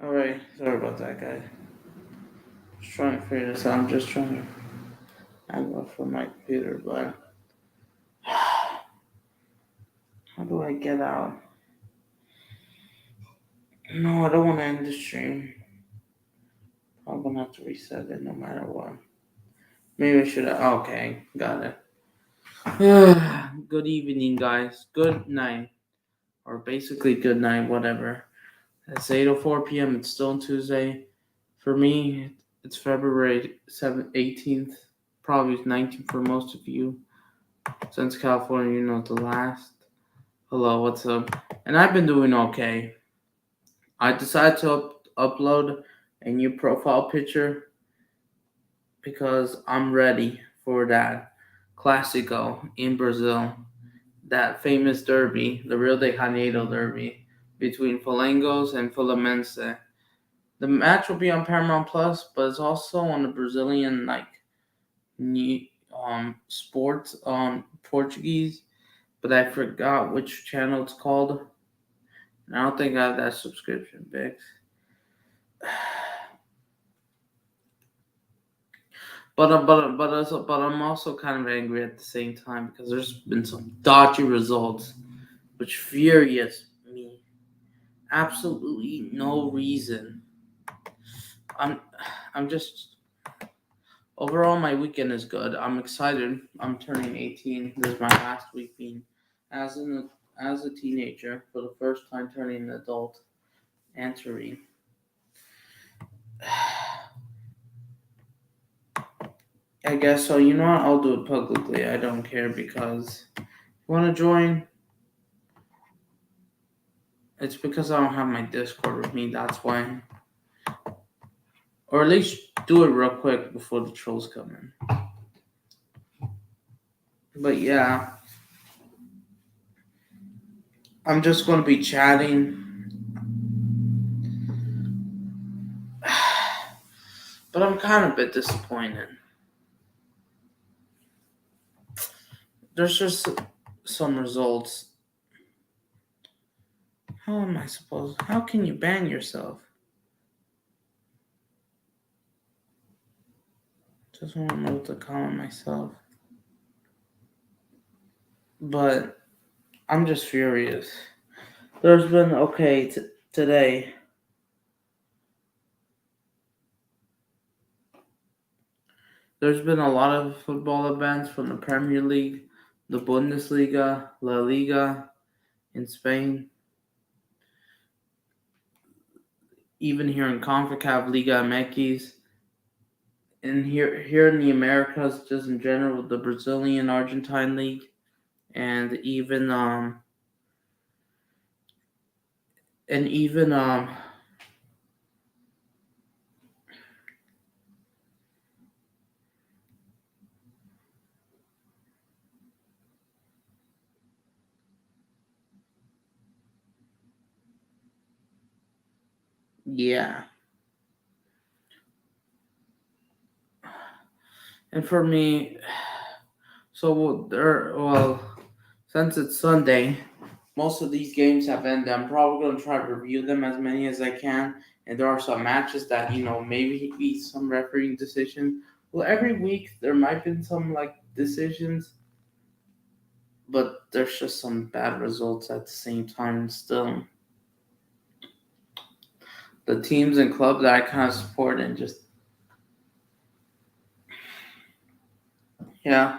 Alright, sorry about that, guys. Just trying to figure this out. I'm just trying to hang up from my computer, but how do I get out? No, I don't want to end the stream. I'm gonna have to reset it no matter what. Maybe I should have. Okay, got it. Good evening, guys. Good night. Or basically, good night, whatever. It's 8:04 p.m. It's still Tuesday. For me, it's February 7th, 18th, probably 19th for most of you. Since California, the last. Hello, what's up? And I've been doing okay. I decided to upload a new profile picture because I'm ready for that Clásico in Brazil, that famous derby, the Rio de Janeiro derby between Flamengo and Fluminense. The match will be on Paramount Plus, but it's also on the Brazilian new, sports on Portuguese, but I forgot which channel it's called. And I don't think I have that subscription, Bix. But I'm also kind of angry at the same time because there's been some dodgy results, which furious me. Absolutely no reason. I'm I'm just overall my weekend is good. I'm excited. I'm turning 18. This is my last week being as as a teenager for the first time turning an adult entering. I guess so. You know what? I'll do it publicly. I don't care because you want to join. It's because I don't have my Discord with me. That's why. Or at least do it real quick before the trolls come in. But yeah, I'm just going to be chatting. But I'm kind of a bit disappointed. There's just some results. How am I supposed? How can you ban yourself? Just want to know what to comment myself. But I'm just furious. There's been today. There's been a lot of football events from the Premier League, the Bundesliga, La Liga in Spain, even here in CONCACAF Liga MX, and here in the Americas, just in general, the Brazilian Argentine League, and even yeah. And for me, since it's Sunday, most of these games have ended. I'm probably gonna try to review them as many as I can. And there are some matches that maybe be some refereeing decision. Well, every week there might be some decisions, but there's just some bad results at the same time. Still, the teams and clubs that I kind of support and just yeah.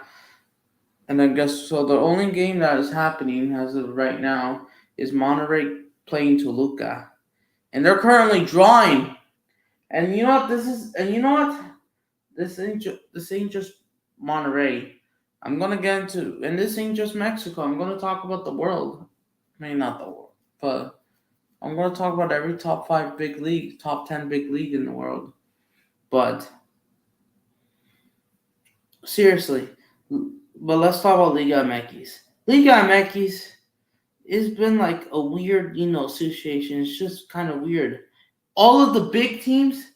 And I guess so. The only game that is happening as of right now is Monterrey playing Toluca, and they're currently drawing. And you know what this is? And you know what? This ain't just Monterrey. I'm gonna get into, and this ain't just Mexico. I'm gonna talk about the world. I mean, not the world, but I'm gonna talk about every top 5 big league, top 10 big league in the world. But seriously, but let's talk about Liga MX. Liga MX it's been like a weird, situation. It's just kind of weird. All of the big teams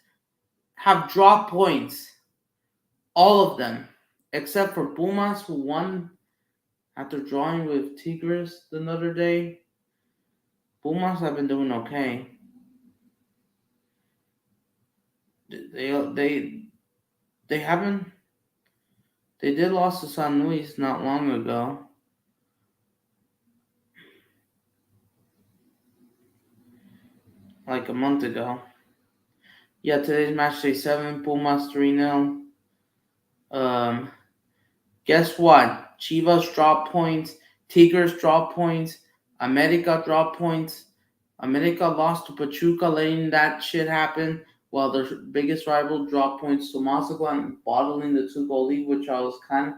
have dropped points. All of them. Except for Pumas, who won after drawing with Tigres the other day. Pumas have been doing okay. they haven't. They did lost to San Luis not long ago. Like a month ago. Yeah, today's match day 7, Pumas 3-0. Um, guess what? Chivas drop points, Tigres drop points, America drop points. America lost to Pachuca, letting that shit happen, while their biggest rival dropped points to Mazatlán, bottling the 2-goal lead, which I was kind of.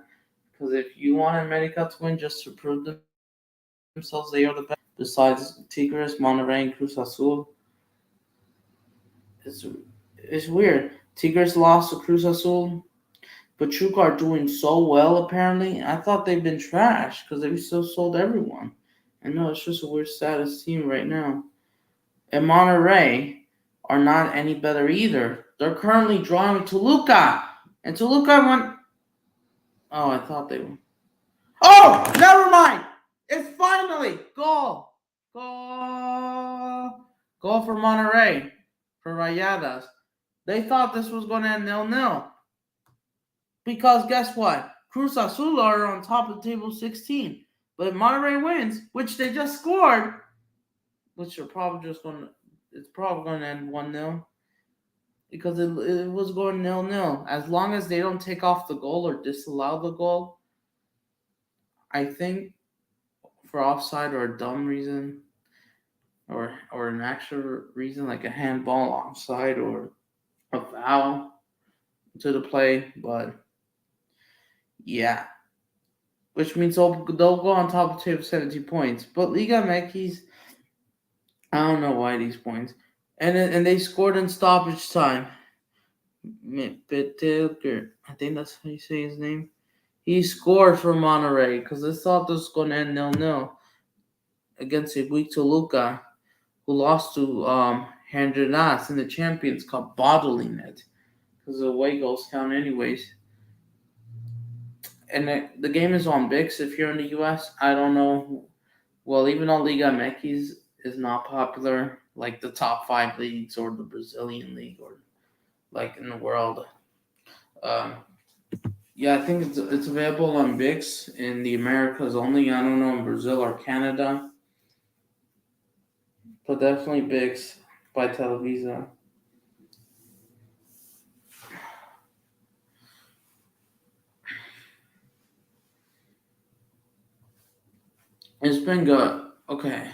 Because if you want America to win just to prove themselves they are the best, besides Tigres, Monterrey, and Cruz Azul, it's, it's weird. Tigres lost to Cruz Azul. Pachuca are doing so well, apparently. I thought they've been trash because they still sold everyone. And no, it's just a weird status team right now. And Monterrey are not any better either. They're currently drawing with Toluca. And Toluca went. Oh, I thought they were. Oh, never mind. It's finally goal. Goal. Goal for Monterrey. For Rayadas. They thought this was going to end 0-0. Because guess what? Cruz Azul are on top of table 16. But if Monterrey wins, which they just scored, which are probably just going to, it's probably going to end 1-0. Because it was going 0-0. As long as they don't take off the goal or disallow the goal, I think for offside or a dumb reason, or an actual reason like a handball offside or a foul to the play, but yeah. Which means they'll go on top of the table 17 points. But Liga MX, I don't know why these points. And they scored in stoppage time. Petilker, I think that's how you say his name. He scored for Monterrey because they thought this was going to end 0-0 against a weak Toluca, who lost to Honduras in the Champions Cup, bottling it because the away goals count anyways. And the game is on ViX if you're in the US. I don't know. Well, even though Liga MX is not popular, like the top 5 leagues or the Brazilian league or like in the world, um, yeah, I think it's available on ViX in the Americas only. I don't know in Brazil or Canada, but definitely ViX by Televisa. It's been good. Okay.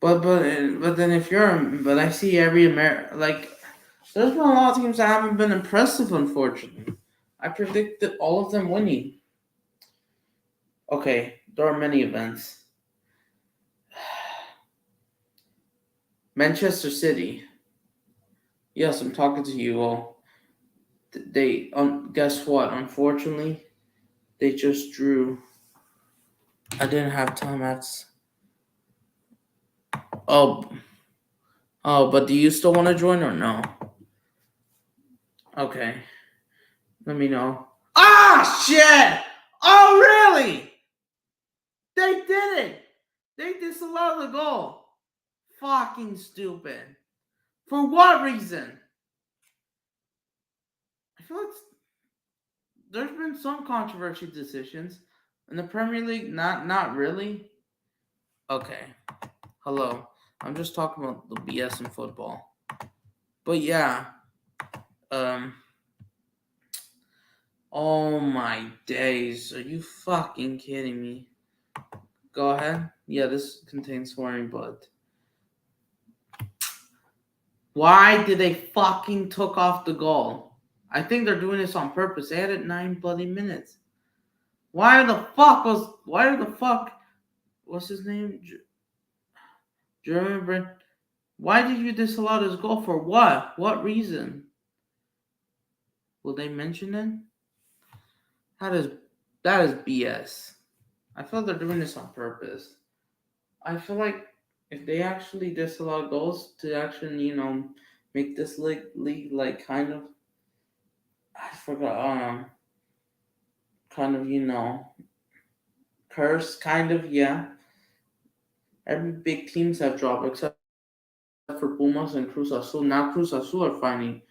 But then if you're but I see every like there's been a lot of teams that haven't been impressive, unfortunately. I predicted all of them winning. Okay, there are many events. Manchester City. Yes, I'm talking to you all. They guess what? Unfortunately, they just drew. I didn't have time. That's oh but do you still want to join or no? Okay, let me know. Ah shit! Oh really? They did it. They disallowed the goal. Fucking stupid. For what reason? I feel like there's been some controversial decisions in the Premier League. Not really. Okay. Hello. I'm just talking about the BS in football. But yeah. Um. Oh my days. Are you fucking kidding me? Go ahead. Yeah, this contains swearing, but why did they fucking took off the goal? I think they're doing this on purpose. They had it 9 bloody minutes. Why the fuck what's his name? German Brent. Why did you disallow this goal for what? What reason? Will they mention it? That is BS. I feel they're doing this on purpose. I feel like if they actually disallow goals to actually, make this league like kind of I forgot kind of, curse kind of, yeah. Every big teams have dropped except for Pumas and Cruz Azul. Now Cruz Azul are finding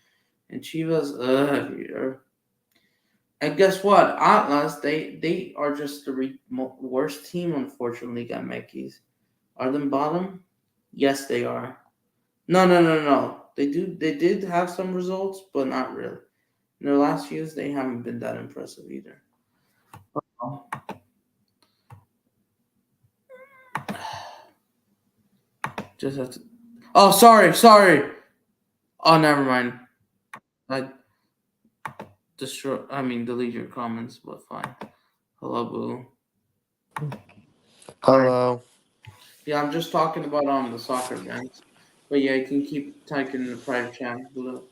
And Chivas, and guess what? Atlas, they are just the worst team. Unfortunately, got Mekis. Are them bottom? Yes, they are. No, no, no, no. They do. They did have some results, but not really. In their last years, they haven't been that impressive either. Oh, just have to. Oh, sorry, sorry. Oh, never mind. I destroy. I mean, delete your comments, but fine. Hello, boo. Sorry. Hello. Yeah, I'm just talking about the soccer games. But yeah, you can keep typing in the private chat below.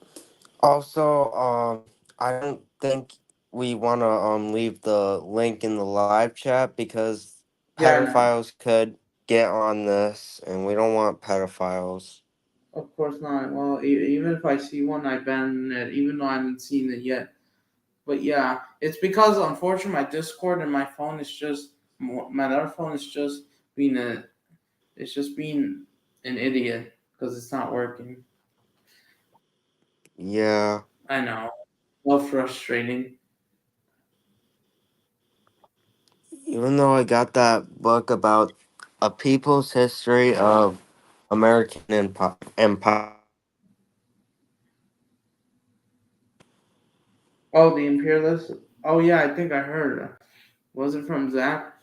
Also, I don't think we want to leave the link in the live chat because Yeah, no, pedophiles could get on this, and we don't want pedophiles. of course not. Well, even if I see one, I ban it, even though I haven't seen it yet. But yeah, it's because unfortunately my Discord and my phone is just my other phone is just being a it's just being an idiot because it's not working. Yeah. I know, well frustrating. Even though I got that book about a people's history of American empire. Oh, the imperialist. Oh yeah, I think I heard. Was it from Zach?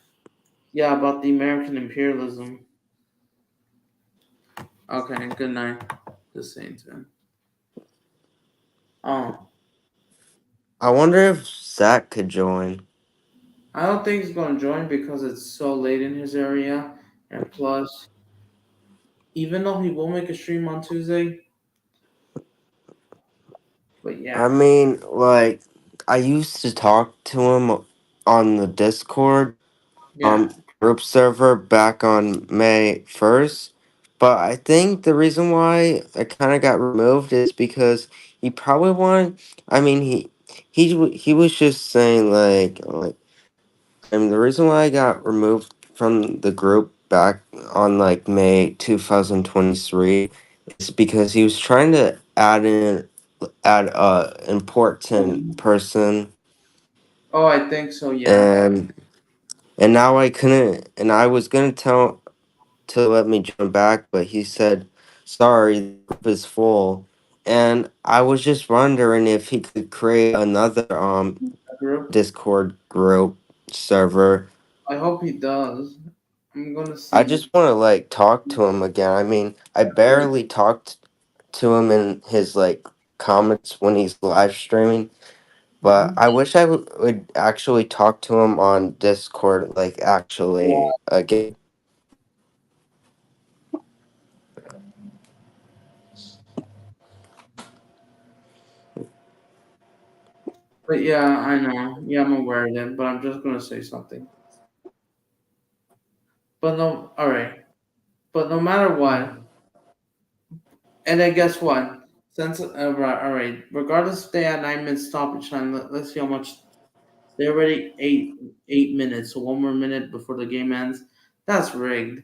Yeah, about the American imperialism. Okay, good night. Just saying to him. Oh, I wonder if Zach could join. I don't think he's gonna join because it's so late in his area, and plus, even though he will make a stream on Tuesday, but I yeah, mean, like, I used to talk to him on the Discord yeah, group server back on May 1st. But I think the reason why I kind of got removed is because he probably wanted. I mean, he was just saying like. I mean, the reason why I got removed from the group back on like May 2023 is because he was trying to add a important person, oh, I think so. Yeah, and now I couldn't, and I was gonna tell to let me join back, but he said, "Sorry, the group is full." And I was just wondering if he could create another group. Discord group server. I hope he does. I'm gonna I see. just want to like talk to him again. I mean, I barely talked to him in his like comments when he's live streaming, but Mhm. I wish would actually talk to him on Discord, like actually again. But yeah, I know. Yeah, I'm aware of it. But I'm just gonna say something. But no, all right. But no matter what, and then guess what? Since right, all right, regardless if they had 9 minutes stoppage time, let's see how much. They already 8 minutes, so one more minute before the game ends. That's rigged.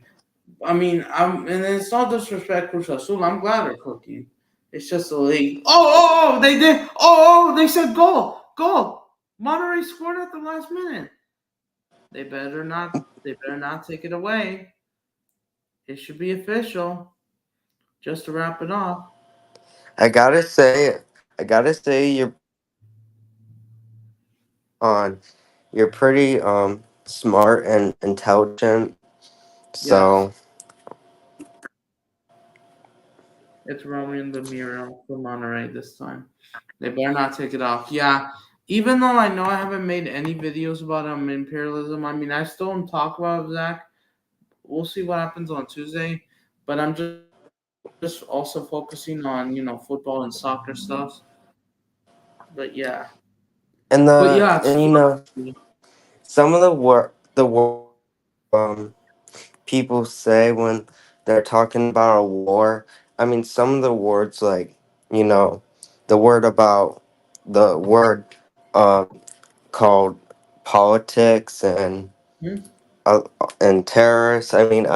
I mean, and it's not disrespectful to Azul. I'm glad they're cooking. It's just the league. Oh, they did. They said goal, goal. Monterey scored at the last minute. They better not. They better not take it away. It should be official. Just to wrap it off. I gotta say, you're on. You're pretty smart and intelligent. Yes, So it's Roman the Miro for Monterey this time. They better not take it off. Yeah, even though I know I haven't made any videos about imperialism, I mean I still don't talk about it, Zach. We'll see what happens on Tuesday, but I'm just also focusing on football and soccer stuff. But yeah, and you know some of the people say when they're talking about a war. I mean, some of the words like you know, the word about the word uh, called politics Hmm? uh, and terrorists. I mean,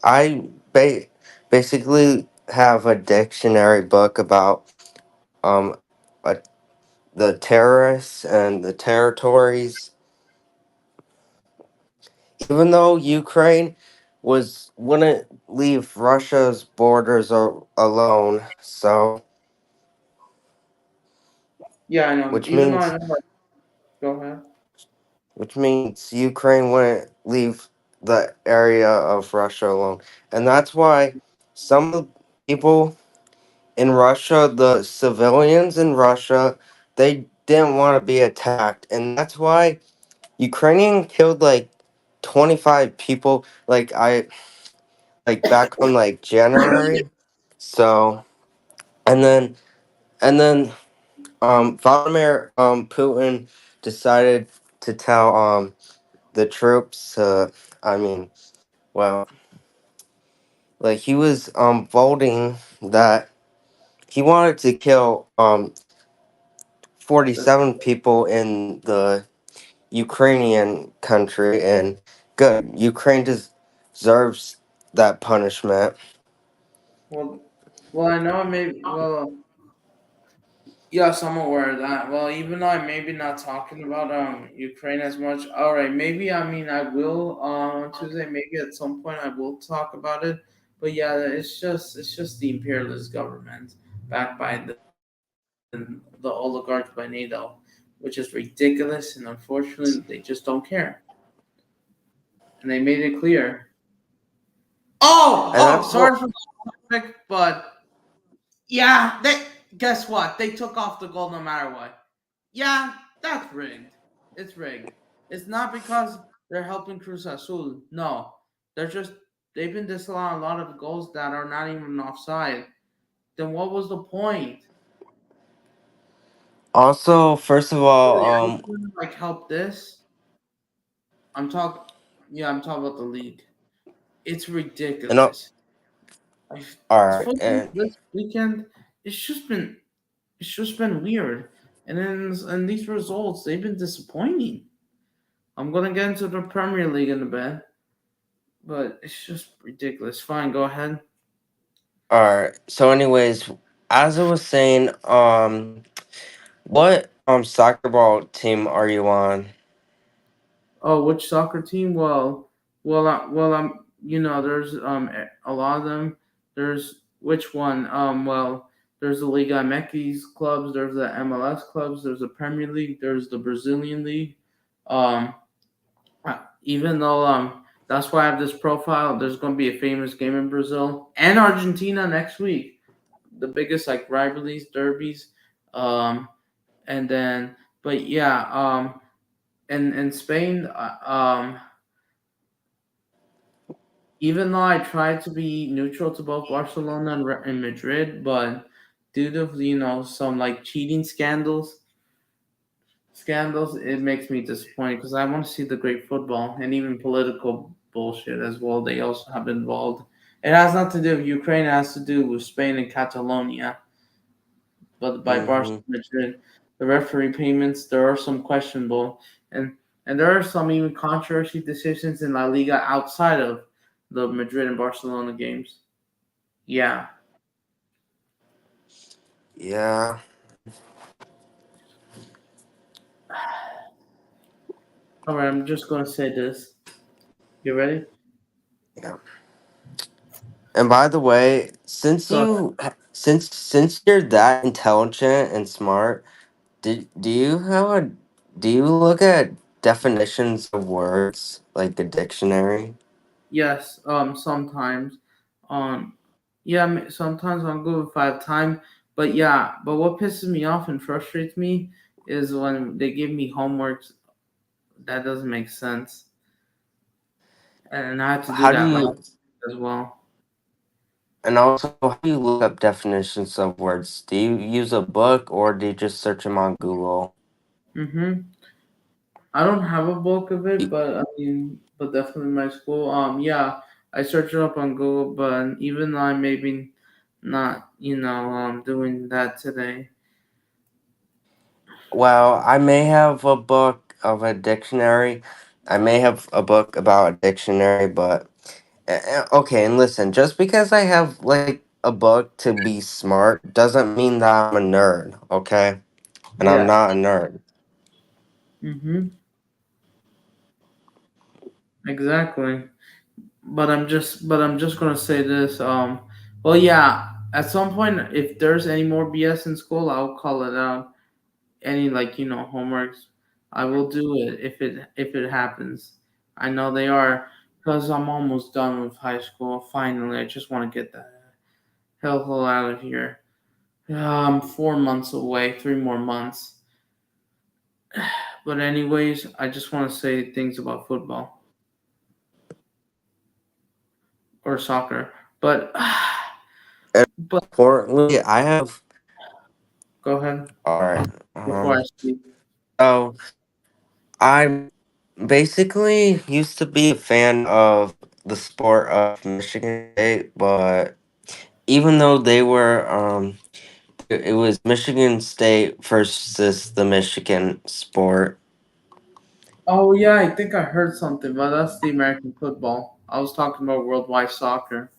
I basically have a dictionary book about um uh, the terrorists and the territories, even though Ukraine was wouldn't leave Russia's borders alone. So, Yeah, I know. which Even though I means know, like, go ahead. which means Ukraine wouldn't leave the area of Russia alone, and that's why some of the people in Russia, the civilians in Russia, they didn't want to be attacked, and that's why Ukrainian killed like 25 people. Like back on like January. So and then Vladimir Putin decided to tell the troops I mean well like he was voting that he wanted to kill 47 people in the Ukrainian country, and good, Ukraine deserves that punishment. Well, well, I know. Maybe. Well, yes, I'm aware of that. Well, even though I maybe not talking about Ukraine as much. All right, maybe I mean I will on Tuesday. Maybe at some point I will talk about it. But yeah, it's just the imperialist government backed by the oligarchs by NATO, which is ridiculous, and unfortunately they just don't care, and they made it clear. And Oh, that's what sorry for the topic, but yeah, they guess what? They took off the goal no matter what. Yeah, that's rigged. It's rigged. It's not because they're helping Cruz Azul. No, they're just they've been disallowing a lot of goals that are not even offside. Then what was the point? also, first of Really, all, are you gonna like help this? I'm talking. Yeah, I'm talking about the league. It's and ridiculous. I, all right, football and this weekend, it's just been it's just been weird, and these results they've been disappointing. I'm gonna get into the Premier League in a bit, but it's just ridiculous. Fine, go ahead. all right. So, anyways, as I was saying, what soccer ball team are you on? Oh, which soccer team? I'm there's a lot of them. There's which one? There's the Liga MX clubs. There's the MLS clubs. There's the Premier League. There's the Brazilian league. Um, even though that's why I have this profile. There's going to be a famous game in Brazil and Argentina next week. The biggest like rivalries, derbies, um, and then but yeah, in Spain, even though I tried to be neutral to both Barcelona and Madrid, but due to some like cheating scandals, it makes me disappointed because I want to see the great football and even political bullshit as well. They also have involved. It has nothing to do with Ukraine. It has to do with Spain and Catalonia. But by Barca Mm-hmm. Madrid, the referee payments there are some questionable, and there are some even controversy decisions in La Liga outside of the Madrid and Barcelona games. Yeah. Yeah, All right. I'm just gonna say this. You ready? yeah. And by the way, Go. since you're that intelligent and smart, do you have a do you look at definitions of words like a dictionary? Yes. Sometimes. Um. Yeah. Sometimes on Google if I have time. But yeah. But what pisses me off and frustrates me is when they give me homeworks that doesn't make sense, and I have to do How do that you last as well. and also how do you look up definitions of words? Do you use a book or do you just search them on Google? Mm-hmm. I don't have a bulk of it, Y- but I mean, but definitely my school. Yeah, I searched it up on Google, but even though I maybe not, doing that today. Well, I may have a book of a dictionary. I may have a book about a dictionary, but okay, and listen, just because I have like a book to be smart doesn't mean that I'm a nerd, okay? And I'm Yeah. not a nerd. Mm-hmm. Exactly. But I'm just gonna say this. Well, yeah. At some point, if there's any more BS in school, I'll call it out. Any like homeworks, I will do it if it happens. I know they are because I'm almost done with high school. Finally, I just want to get the hell out of here. I'm 4 months away, 3 more months. But anyways, I just want to say things about football or soccer. But And but importantly, I have. go ahead All right. before I speak. So I basically used to be a fan of the sport of Michigan State, but even though they were, it was Michigan State versus the Michigan sport. Oh yeah, I think I heard something, but that's the American football. I was talking about worldwide soccer.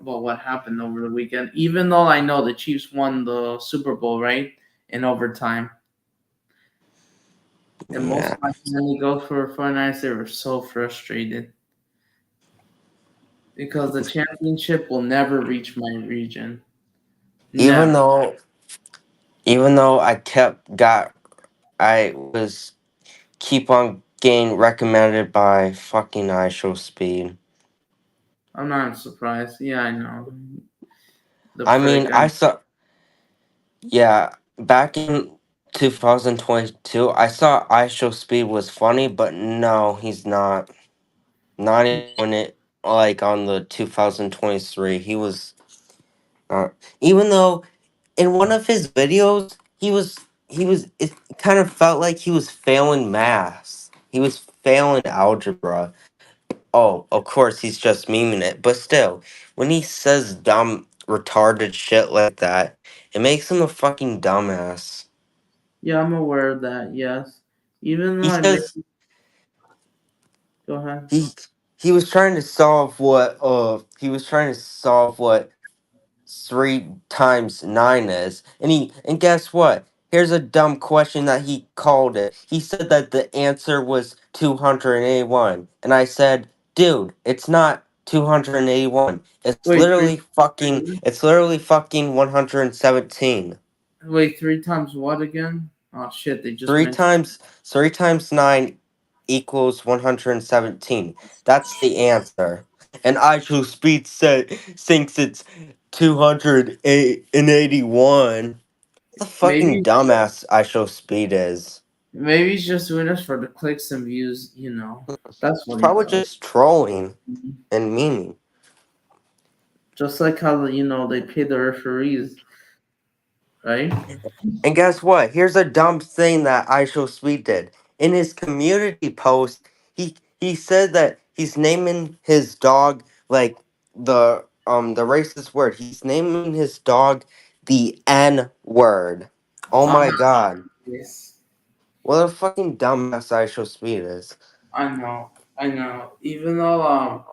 About what happened over the weekend. Even though I know the Chiefs won the Super Bowl, right, in overtime, and most Yeah. of my family goes for 49ers, they were so frustrated because the championship will never reach my region. Even Never. though, even though I was keep on getting recommended by fucking iShowSpeed. I'm not surprised. Yeah, I know. The I mean, prick. I saw, yeah, back in 2022, I saw iShowSpeed was funny, but no, he's not. Not even it like on the 2023. He was not. Even though in one of his videos, he was. It kind of felt like he was failing math. He was failing algebra. Oh, of course, he's just memeing it. But still, when he says dumb, retarded shit like that, it makes him a fucking dumbass. Yeah, I'm aware of that. Yes. Even though He I make. says Go ahead. he he was trying to solve what 3 times 9 is, and guess what? Here's a dumb question that he called it. He said that the answer was 281, and I said, dude, it's not 281. It's Wait, literally fucking. It's literally fucking 117. wait, 3 times what again? Oh shit! They just Three mentioned. times 3 times 9 equals 117. That's the answer. And Idle Speed thinks it's 281. The fucking Maybe dumbass Idle Speed is. Maybe he's just doing this for the clicks and views, That's He's what he probably does. just trolling and memeing. Just like how they pay the referees, right? And guess what? Here's a dumb thing that iShowSpeed did. In his community post, he said that he's naming his dog like the racist word. He's naming his dog the N word. Oh I'm my not god. this. What a fucking dumbass iShowSpeed is. I know, I know. Even though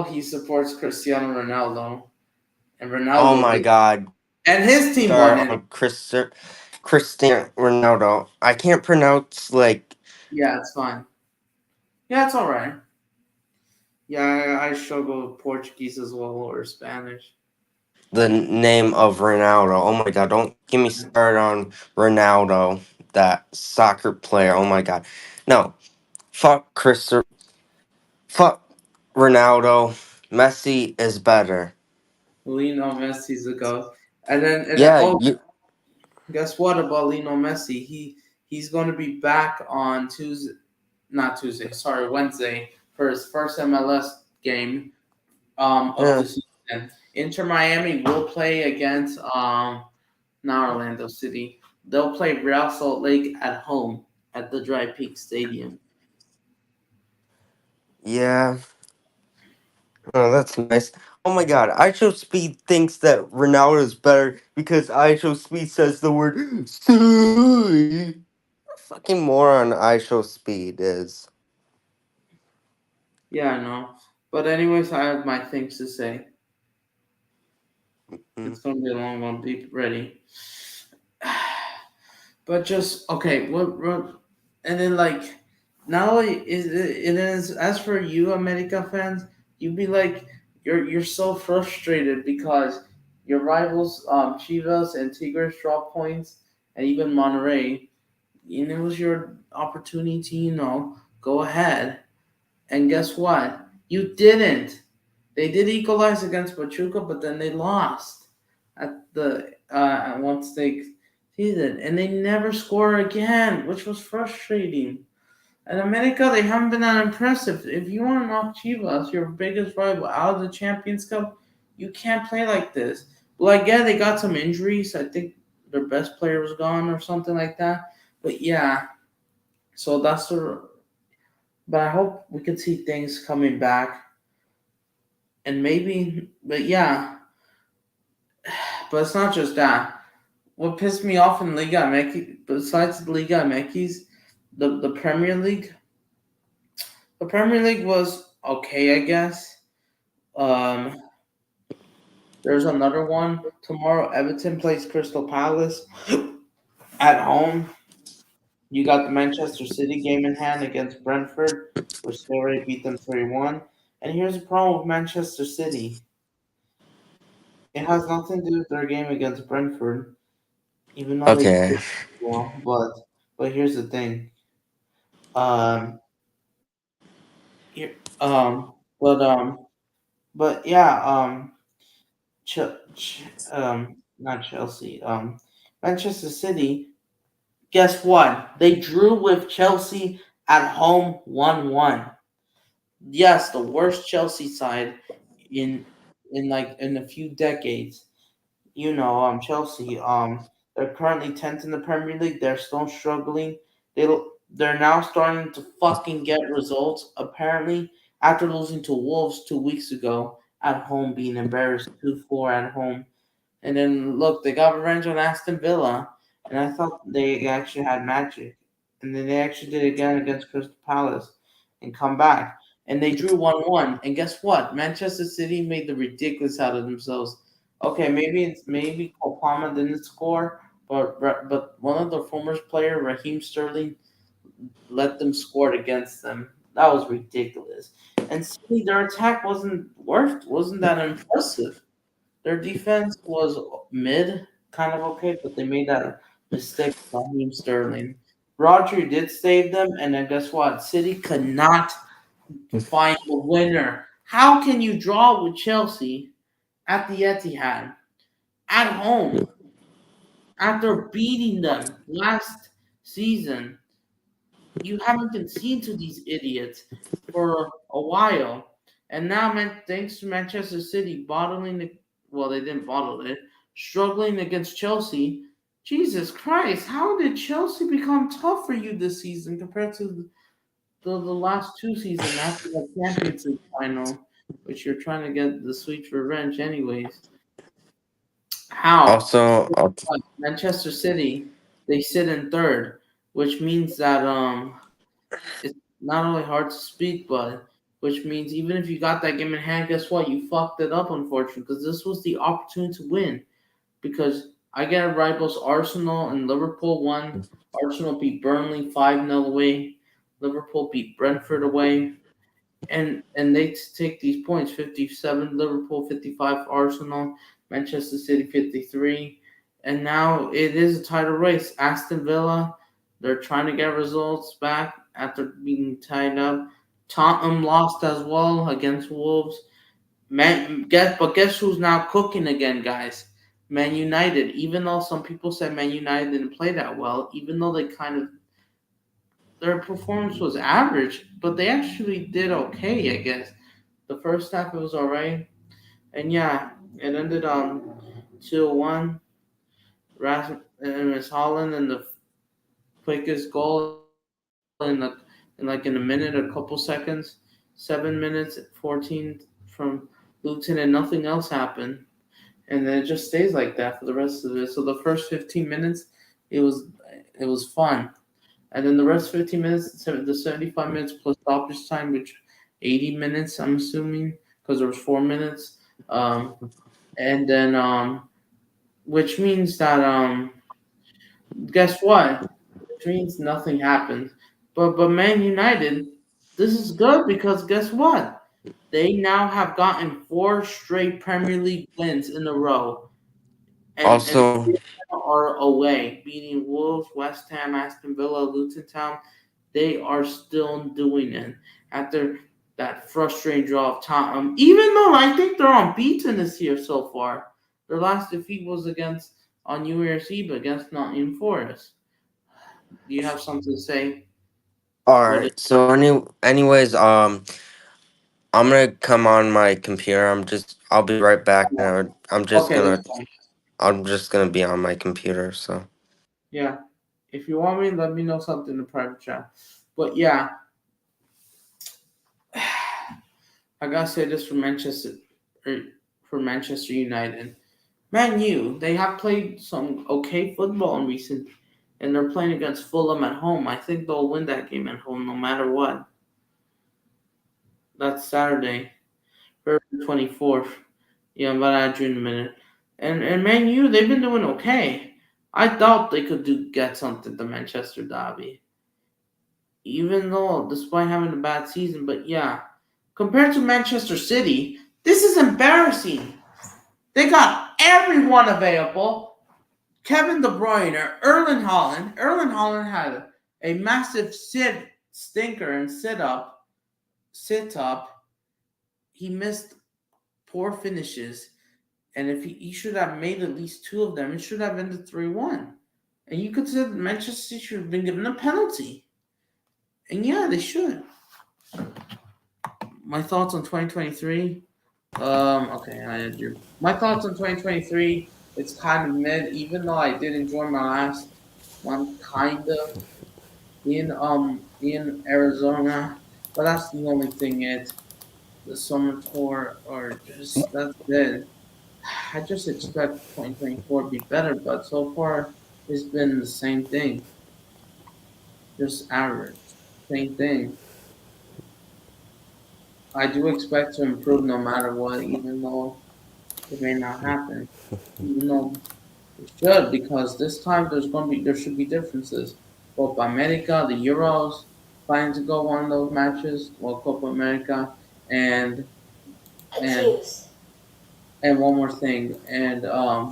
he supports Cristiano Ronaldo, and Oh Ronaldo my did, god. and his team won Star it. on Cristiano Ronaldo. I can't pronounce like Yeah, it's fine. Yeah, it's all right. Yeah, I struggle with Portuguese as well or Spanish. the name of Ronaldo. Oh my god, don't get me started on Ronaldo, that soccer player. Oh my god. No. Fuck fuck Ronaldo. Messi is better. Lionel Messi's a ghost. And then Yeah, oh, you guess what about Lionel Messi? He's going to be back on Tuesday, not Tuesday, sorry, Wednesday for his first MLS game of yeah. the season. Inter Miami will play against not Orlando City. They'll play Real Salt Lake at home at the Dry Peak Stadium. Yeah. Oh, that's nice. Oh my god, ISO Speed thinks that Ronaldo is better because ISO Speed says the word "Soy." Fucking moron ISO Speed is. Yeah, I know. But anyways, I have my things to say. Mm. It's gonna be a long one. Be ready. But just okay. What? And then like now it is as for you, America fans, you be like you're so frustrated because your rivals, Chivas and Tigres drop points, and even Monterrey, and it was your opportunity to go ahead. And guess what? You didn't. They did equalize against Pachuca, but then they lost once they season, and they never score again, which was frustrating. And America, they haven't been that impressive. If you want to knock Chivas, your biggest rival, out of the Champions Cup, you can't play like this. Well, I get they got some injuries. I think their best player was gone or something like that. But yeah, so that's the. But I hope we can see things coming back, and maybe. But yeah, but it's not just that. What pissed me off in Liga MX, besides Liga MX, the Premier League. The Premier League was okay, I guess. Um, there's another one tomorrow. Everton plays Crystal Palace at home. You got the Manchester City game in hand against Brentford, which they already beat them 3-1. And here's the problem with Manchester City. It has nothing to do with their game against Brentford, even though they Okay. did well. But here's the thing. Um, here, but yeah. Not Chelsea. Manchester City. Guess what? They drew with Chelsea at home 1-1. Yes, the worst Chelsea side in in a few decades. Chelsea. They're currently 10th in the Premier League. They're still struggling. They're now starting to fucking get results. Apparently, after losing to Wolves 2 weeks ago at home, being embarrassed 2-4 at home. And then look, they got revenge on Aston Villa, and I thought they actually had magic. And then they actually did it again against Crystal Palace and come back. And they drew 1-1. And guess what? Manchester City made the ridiculous out of themselves. Okay, maybe Kopama didn't score, but one of the former player, Raheem Sterling, let them score against them. That was ridiculous. And City, their attack wasn't that impressive. Their defense was mid, kind of okay, but they made that mistake with Raheem Sterling. Roger did save them, and then guess what? City could not find the winner. How can you draw with Chelsea at the Etihad at home after beating them last season? You haven't been seen to these idiots for a while. And now, man, thanks to Manchester City bottling well, they didn't bottle it, struggling against Chelsea. Jesus Christ, how did Chelsea become tough for you this season compared to the last two seasons after the Champions League final, which you're trying to get the sweet revenge, anyways? How? Also, Manchester City, they sit in third, which means that it's not only hard to speak, but which means even if you got that game in hand, guess what? You fucked it up, unfortunately, because this was the opportunity to win. Because I get rivals Arsenal and Liverpool won. Arsenal beat Burnley 5-0 away. Liverpool beat Brentford away. And they take these points 57 Liverpool, 55 Arsenal, Manchester City 53. And now it is a title race. Aston Villa, they're trying to get results back after being tied up. Tottenham lost as well against Wolves. Guess who's now cooking again, guys? Man United. Even though some people said Man United didn't play that well, even though they kind of their performance was average, but they actually did okay, I guess. The first half it was alright, and yeah, it ended on 2-1. Rasmus Holland and the quickest goal in a minute, a couple seconds, 7 minutes, 14 from Luton, and nothing else happened. And then it just stays like that for the rest of it. So the first 15 minutes, it was it was fun. And then the rest 15 minutes, the 75 minutes plus stoppage time, which 80 minutes, I'm assuming, because there was 4 minutes. Um, and then which means that guess what? Which means nothing happens. But Man United, this is good because guess what? They now have gotten four straight Premier League wins in a row, and Also, are away, beating Wolves, West Ham, Aston Villa, Luton Town. They are still doing it after that frustrating draw of Tottenham. Even though I think they're unbeaten this year so far, their last defeat was against on New Year's Eve against Nottingham Forest. Do you have something to say? all What? right. So anyways, I'm gonna come on my computer. I'll be right back now. Okay, that's fine. I'm just gonna be on my computer. So Yeah. If you want me, let me know something in the private chat. But yeah, I gotta say this er, for Manchester United. Man, they have played some okay football in recent, and they're playing against Fulham at home. I think they'll win that game at home no matter what. That's Saturday, February 24th. Yeah, I'm about to add you in a minute. And Man they've been doing okay. I thought they could get something to Manchester Derby, even though despite having a bad season. But yeah, compared to Manchester City, this is embarrassing. They got everyone available. Kevin De Bruyne, Erling Haaland. Erling Haaland had a massive stinker and sit up. He missed poor finishes, and if he should have made at least two of them, it should have ended 3-1. And you could say that Manchester City should have been given a penalty. And yeah, they should. My thoughts on 2023. Okay, I had your my thoughts on 2023. It's kind of mid, even though I did enjoy my last one, kind of in Arizona, but that's the only thing. The summer tour or just that's it. I just expect 2024 to be better, but so far it's been the same thing, just average, same thing. I do expect to improve no matter what, even though it may not happen. Even though it should, because this time there should be differences. Copa America, the Euros, planning to go one of those matches. Well, Copa America, and and and one more thing, and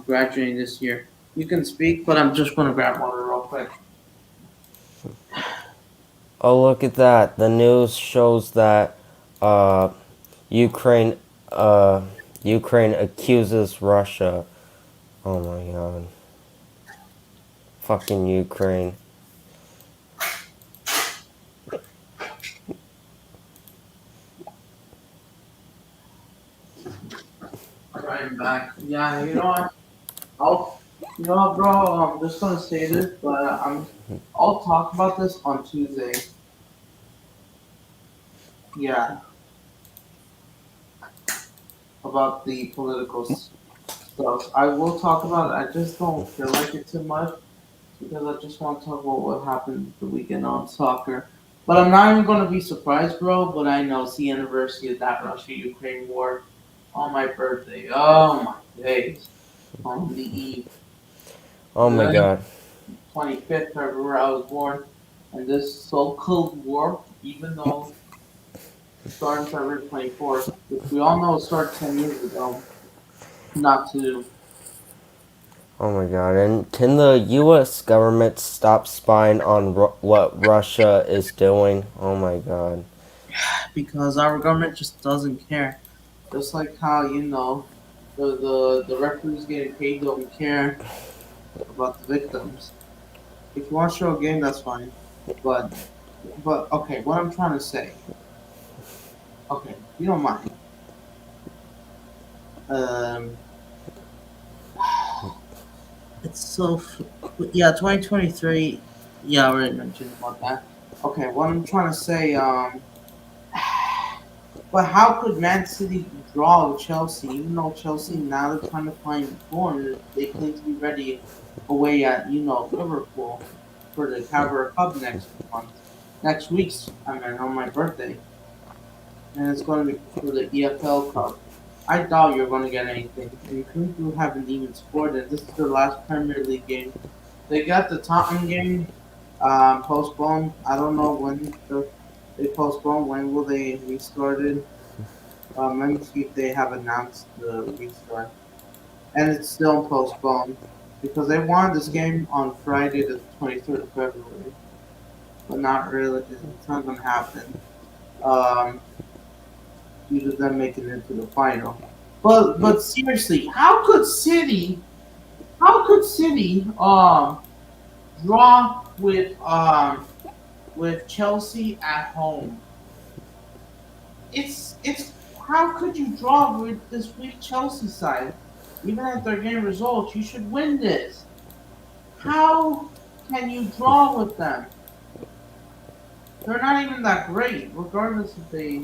graduating this year. You can speak, but I'm just gonna grab water real quick. oh, look at that! The news shows that uh, Ukraine uh, Ukraine accuses Russia. Oh my god, fucking Ukraine! Right back. Yeah, you know what? I'll, you know what, bro? I'm just gonna say this, but I'll talk about this on Tuesday. Yeah, about the political stuff. I will talk about it. I just don't feel like it too much because I just want to talk about what happened the weekend on soccer. But I'm not even gonna be surprised, bro. But I know it's the anniversary of that Russia-Ukraine war on my birthday. Oh my days! On the eve, Oh my the god! 25th February, I was born, and this so-called war, even though it started February 24th, which we all know started 10 years ago, not to Oh my god! And can the U.S. government stop spying on what Russia is doing? Oh my god! because our government just doesn't care. Just like how the referees getting paid don't care about the victims. If you want to show a game, that's fine. But okay, what I'm trying to say. Okay, if you don't mind. Um, it's yeah, 2023. Yeah, I already mentioned about that. Okay, what I'm trying to say. But how could Man City draw with Chelsea, even though Chelsea now they're trying to find form? They claim to be ready away at Liverpool for the Carabao Cup next week's. I mean on my birthday, and it's going to be for the EFL Cup. I doubt you're going to get anything. And Liverpool haven't even scored it. This is their last Premier League game. They got the Tottenham game postponed. I don't know when they postponed. When will they restart it? Let me see if they have announced the restart. And it's still postponed because they wanted this game on Friday, the 23rd of February, but not really. It's not going to happen um, due to them making it to the final. But seriously, how could City draw with Chelsea at home? It's how could you draw with this weak Chelsea side? Even if they're getting results, you should win this. How can you draw with them? They're not even that great, regardless if they.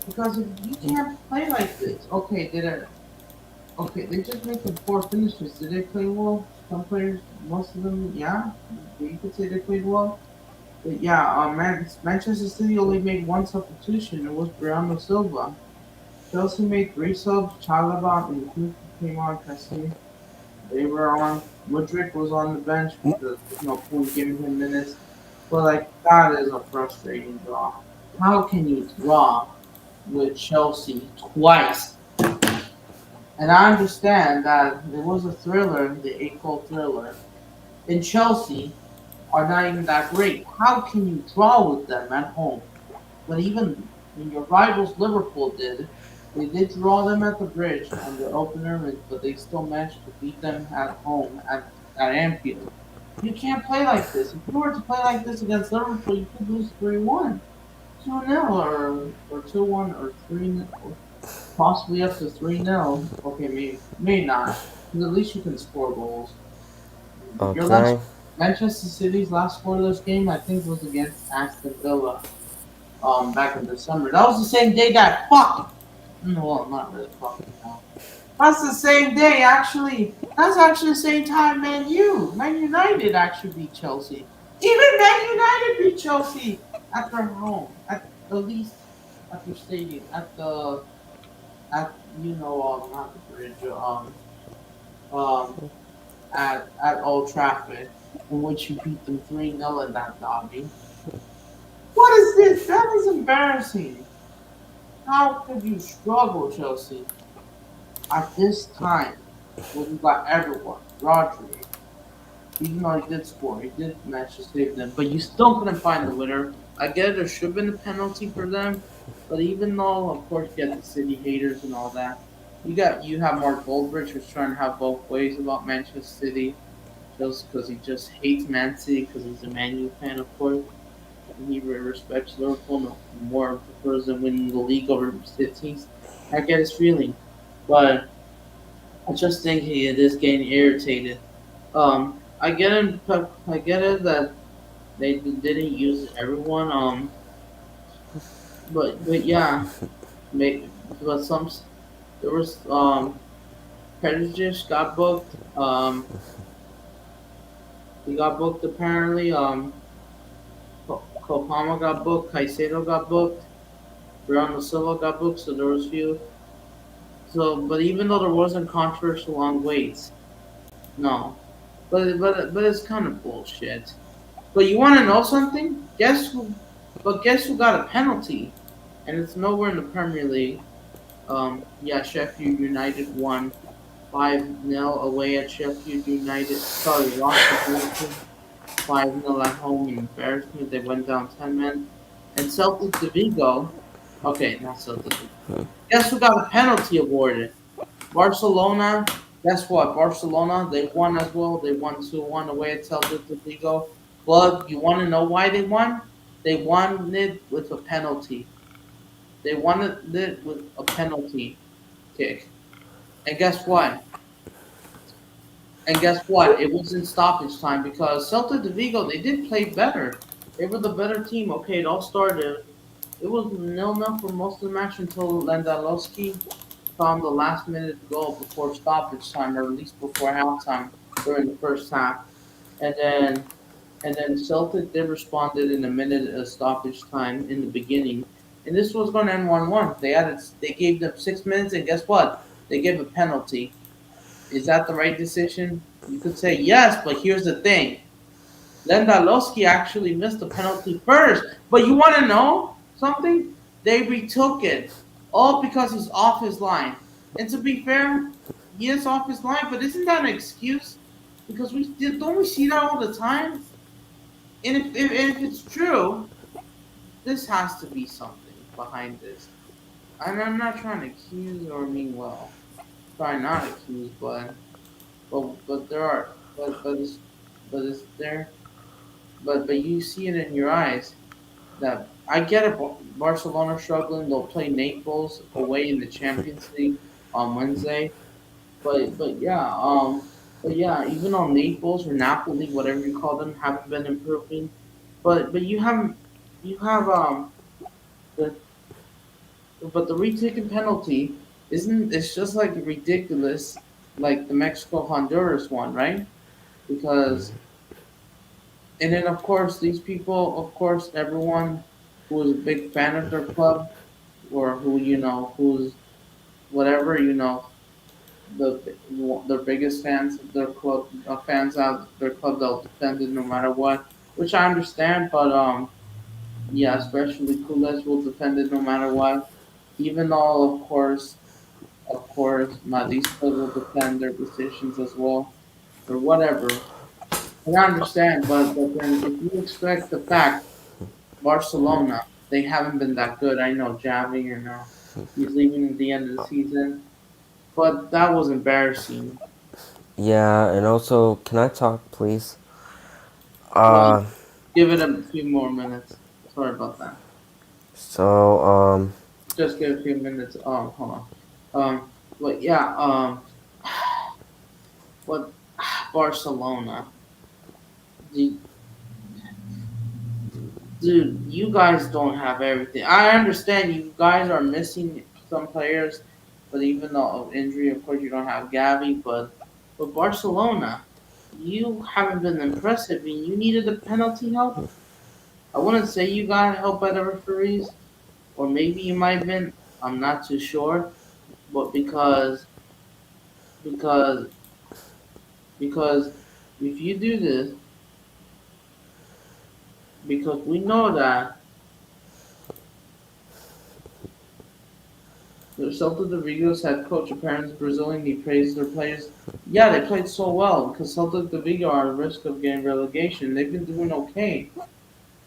Because if you can't play like this, okay, okay, they just make them poor finishes. Did they play well? Some players, most of them, yeah, you could say they played well. But yeah, Manchester City only made one substitution. It was Bernardo Silva. Chelsea made three subs. Chalaba and Kuku came on. Kessie, they were on. Mudryk was on the bench because there's no point giving him minutes. But like that is a frustrating draw. How can you draw with Chelsea twice? And I understand that it was a thriller, the eight-goal thriller. And Chelsea are not even that great. How can you draw with them at home? But even when your rivals Liverpool did, they did draw them at the bridge on their opener, but they still managed to beat them at home at Anfield. You can't play like this. If you were to play like this against Liverpool, you could lose 3-1, 2-0, or 2-1, or 3, or possibly up to 3-0. Okay, maybe not. Because at least you can score goals. Your last Okay. Manchester City's last scoreless game, I think, was against Aston Villa. Back in December. That was the same day that fuck. No, well, not really fucking no. That's the same day actually. That's actually the same time Man United actually beat Chelsea. Even Man United beat Chelsea at their home, at the least at their stadium, at not the bridge, um at Old Trafford, in which you beat them 3-0 in that derby. What is this? That is embarrassing. How could you struggle, Chelsea, at this time when you got everyone? Rodri, even though he did score, he did manage to save them, but you still couldn't find the winner. I get it, there should have been a penalty for them, but even though, of course, you get the City haters and all that, you have Mark Goldbridge who's trying to have both ways about Manchester City, just because he just hates Man City because he's a Man U fan, of course. And he respects Liverpool no more prefers them winning the league over cities. I get his feeling, but I just think he is getting irritated. I get it. I get it that they didn't use everyone. But yeah, but there was Pedrić got booked. He got booked apparently. Kopama got booked. Caicedo got booked. Bernardo Silva got booked. So there was few. So, but even though there wasn't controversial on weights, no. But it's kind of bullshit. But you want to know something? Guess who? But guess who got a penalty? And it's nowhere in the Premier League. Yeah, Sheffield United won 5-0 away at Sheffield United. Sorry, lost to Bolton 5-0 at home in embarrassment. They went down 10 men. And Celtic de Vigo. Okay, not Celtic de Vigo. Guess who got a penalty awarded? Barcelona, guess what? Barcelona, they won as well. They won 2-1 away at Celtic de Vigo. But you want to know why they won? They won it with a penalty. They won it with a penalty kick. And guess what? And guess what? It was in stoppage time because Celtic de Vigo, they did play better. They were the better team. Okay, it all started. It was 0-0 for most of the match until Lewandowski found the last minute goal before stoppage time, or at least before halftime during the first half. And then Celtic did responded in a minute of stoppage time in the beginning. and this was going to end 1-1. They gave them 6 minutes, and guess what? They gave a penalty. Is that the right decision? You could say yes, but here's the thing: Lewandowski actually missed the penalty first. But you want to know something? They retook it all because he's off his line. And to be fair, he is off his line, but isn't that an excuse? Because we don't we see that all the time? And if it's true, this has to be something behind this. And I'm not trying to accuse or mean well. Try not accuse, but there are but it's there. But you see it in your eyes that I get it. Barcelona struggling. They'll play Naples away in the Champions League on Wednesday. But yeah. Even on Naples or Napoli, whatever you call them, haven't been improving. But you have the but the retaken penalty isn't. It's just like ridiculous, like the Mexico Honduras one, right? Because and then of course these people, of course everyone who is a big fan of their club or who who's whatever the their biggest fans of their club, fans out their club, they'll defend it no matter what, which I understand. But yeah, especially Culés will defend it no matter what, even though of course Madistas will defend their decisions as well or whatever. And I understand, but then if you expect the fact Barcelona, they haven't been that good. I know Javi, he's leaving at the end of the season, but that was embarrassing. Yeah, and also, can I talk, please? Well, Uh, give it a few more minutes. Sorry about that. so, Just give it a few minutes. Hold on. But yeah. What Barcelona? Dude, dude, you guys don't have everything. I understand you guys are missing some players, but even though of injury, of course, you don't have Gavi. But Barcelona, you haven't been impressive, and you needed the penalty help. I wouldn't say you got help by the referees, or maybe you might have been. I'm not too sure, but because because if you do this, because we know that the Celta de Vigo's head coach, apparently Brazilian, he praised their players. Yeah, they played so well because Celta de Vigo are at risk of getting relegation. They've been doing okay,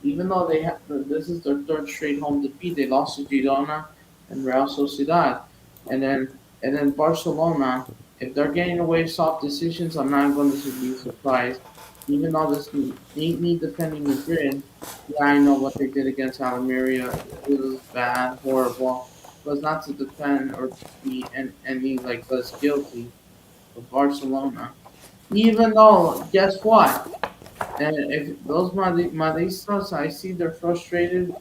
even though they have. This is their third straight home defeat. They lost to Girona and Real Sociedad, and then Barcelona. If they're getting away soft decisions, I'm not going to be surprised. Even though this ain't me defending Madrid, yeah, I know what they did against Almeria. It was bad, horrible. But not to defend or be any like less guilty of Barcelona. Even though, guess what? And if those Madistas, I see they're frustrated,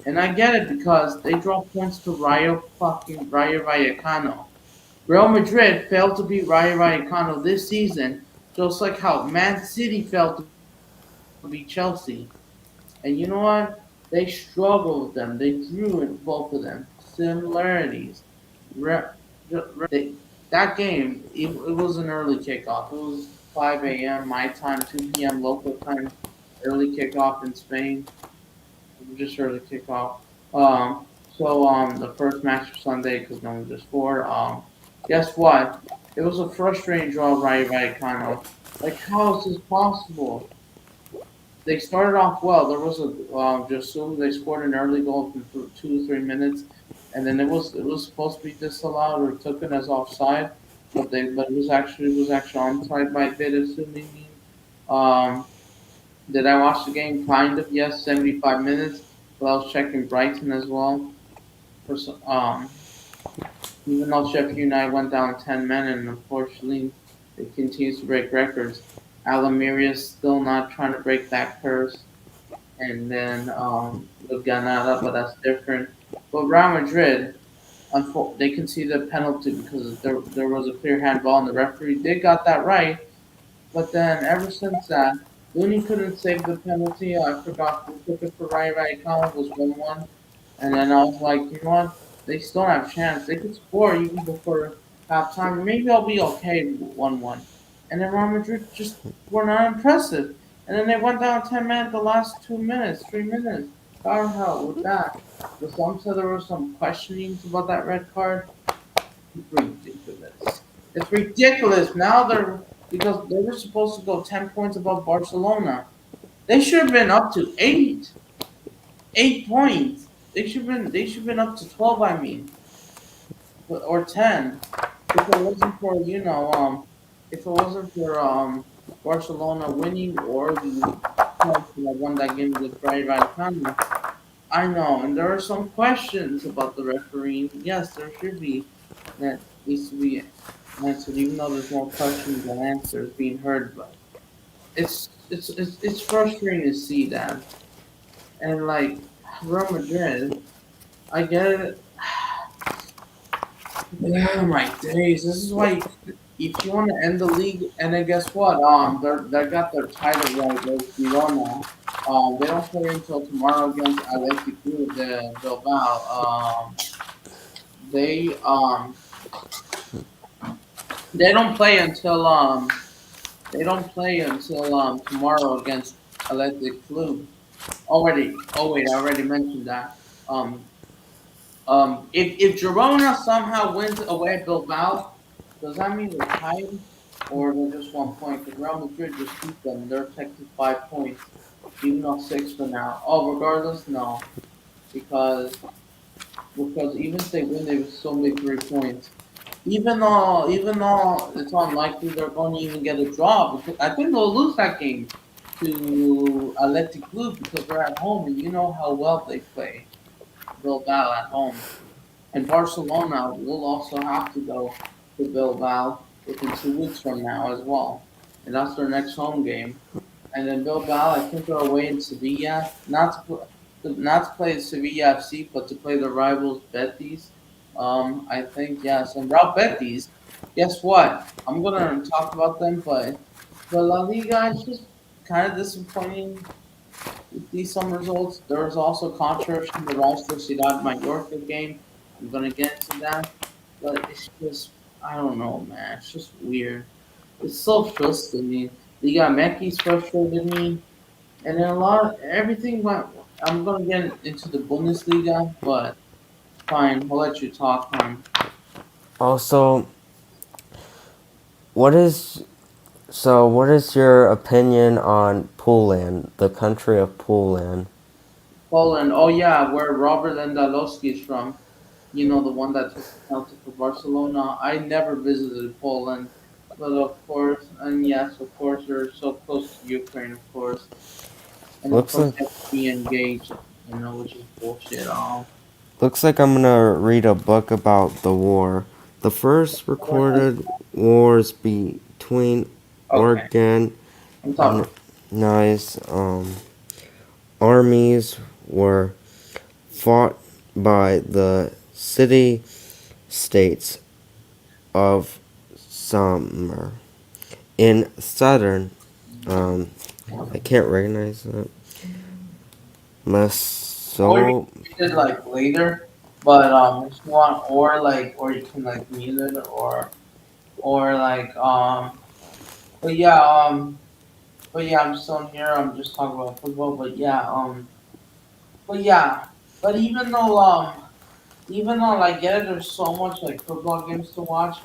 and I get it because they draw points to Rayo Vallecano. Real Madrid failed to beat Rayo Vallecano this season, just like how Man City failed to beat Chelsea. And you know what? They struggled with them. They drew in both of them. Similarities. Re- they, that game, it was an early kickoff. It was 5 a.m. my time, 2 p.m. local time, early kickoff in Spain. Just early kickoff. The first match of Sunday because no one just scored. Guess what? It was a frustrating draw by Vallecano. Like, how is this possible? They started off well. There was a just soon they scored an early goal in 2 or 3 minutes, and then it was supposed to be disallowed or taken as offside, but it was actually onside by Beta Sunini. Um, did I watch the game? Kind of, yes, 75 minutes. But I was checking Brighton as well. Even though Sheffield United went down 10 men, and unfortunately, it continues to break records. Almeria's still not trying to break that curse. And then with Granada, but that's different. But Real Madrid, they conceded a penalty because there was a clear handball, and the referee did got that right. But then ever since that, Looney couldn't save the penalty. I forgot who took it for Rayo Vallecano. It was 1-1. And then I was like, you know what? They still have a chance. They could score even before halftime. Maybe I'll be okay 1-1. And then Real Madrid just were not impressive. And then they went down 10 men the last 2 minutes, 3 minutes. God help with that. But some said there were some questionings about that red card. It's ridiculous. It's ridiculous. Now they're because they were supposed to go 10 points above Barcelona. They should have been up to 8 points. They should have been up to 12. I mean, or 10. If it wasn't for if it wasn't for Barcelona winning or the club that won that game with Rayo Vallecano. I know, and there are some questions about the refereeing. Yes, there should be that needs to be answered, even though there's more questions than answers being heard. But it's frustrating to see that, and like Real Madrid, I get it. Yeah, my days. This is why if you want to end the league, and then guess what? They got their title right with Girona. They don't play until tomorrow against Athletic Club de Bilbao. They um they don't play until tomorrow against Athletic Club. Already. Oh wait, I already mentioned that. Um, if Girona somehow wins away at Bilbao, does that mean they're tied or they're just 1 point? Because Real Madrid just beat them. They're technically 5 points, even though six for now. Oh, regardless, no, because even if they win, they would still make 3 points. Even though it's unlikely they're going to even get a draw, because I think they'll lose that game to Athletic Club because they're at home, and you know how well they play Bilbao at home. And Barcelona will also have to go to Bilbao within 2 weeks from now as well. And that's their next home game. And then Bilbao, I think they're away in Sevilla, not to play Sevilla FC, but to play the rivals Betis. I think yes, and Real Betis. Guess what? I'm gonna talk about them, but La Liga is just kind of disappointing with these some results. There was also controversy in the Real Sociedad Mallorca game. I'm gonna get into that, but it's just I don't know, man. It's just weird. It's so frustrating. Liga MX frustrated me, and then a lot of everything went. I'm gonna get into the Bundesliga, but fine. I'll let you talk, hon. Also, what is what is your opinion on Poland, the country of Poland? Poland. Oh yeah, where Robert Lewandowski is from. You know, the one that took the penalty for Barcelona. I never visited Poland, but of course, and yes, of course, you're so close to Ukraine, of course, and of Looks course, like you have to be engaged. Which is bullshit. looks like I'm gonna read a book about the war. The first recorded wars between Okay, Oregon I'm and talking. Nice armies were fought by the city states of Summer in southern. Um, I can't recognize that. Or you Maso. can read it like later, but if you want, or you can like mute it, or like but yeah, I'm still in here. I'm just talking about football, but yeah, but even though like yeah, there's so much like football games to watch.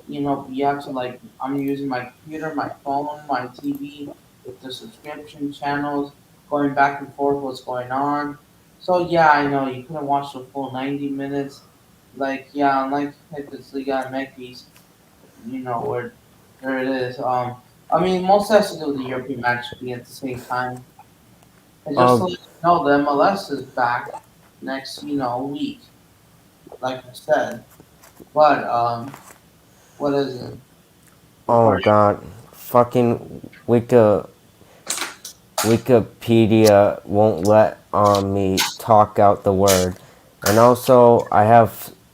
You have to like I'm using my computer, my phone, my TV with the subscription channels, going back and forth what's going on. So yeah, I know you couldn't watch the full 90 minutes. Like yeah, unlike if it's Liga MX, where there it is. I mean most has to do with the European match being at the same time. And just to Oh, let you know, the MLS is back next, week, like I said. But what is it? oh God! Fucking Wikipedia won't let me talk out the word, and also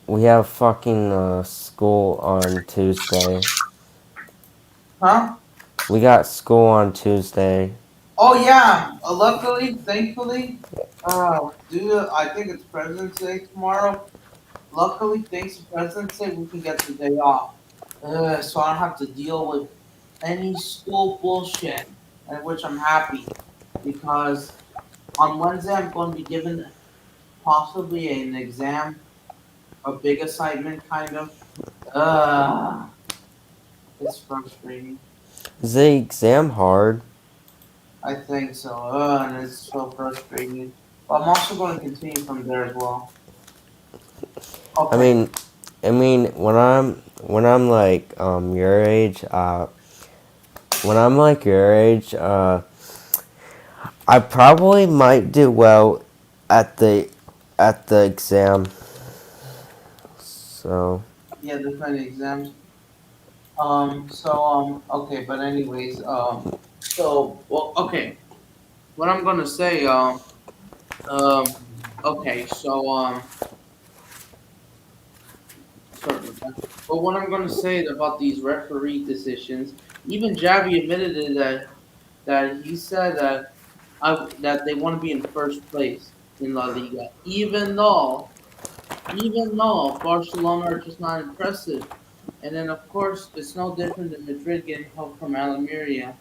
we have fucking school on Tuesday. Huh? We got school on Tuesday. Oh yeah. Luckily, thankfully, due to I think it's President's Day tomorrow. Luckily, thanks to President's Day, we can get the day off. So I don't have to deal with any school bullshit, and which I'm happy because on Wednesday I'm going to be given possibly an exam, a big assignment kind of. Uh, it's frustrating. Is the exam hard? I think so. And it's so frustrating. But I'm also going to continue from there as well. I Okay. mean, when I'm like your age, when I'm like your age, I probably might do well at the exam. So Yeah, there's many exams. Okay, but anyways, well, okay. What I'm gonna say, um, okay, sorry about that. But what I'm gonna say about these referee decisions, even Javi admitted it that he said that they want to be in first place in La Liga, even though Barcelona are just not impressive. And then of course it's no different than Madrid getting help from Almeria.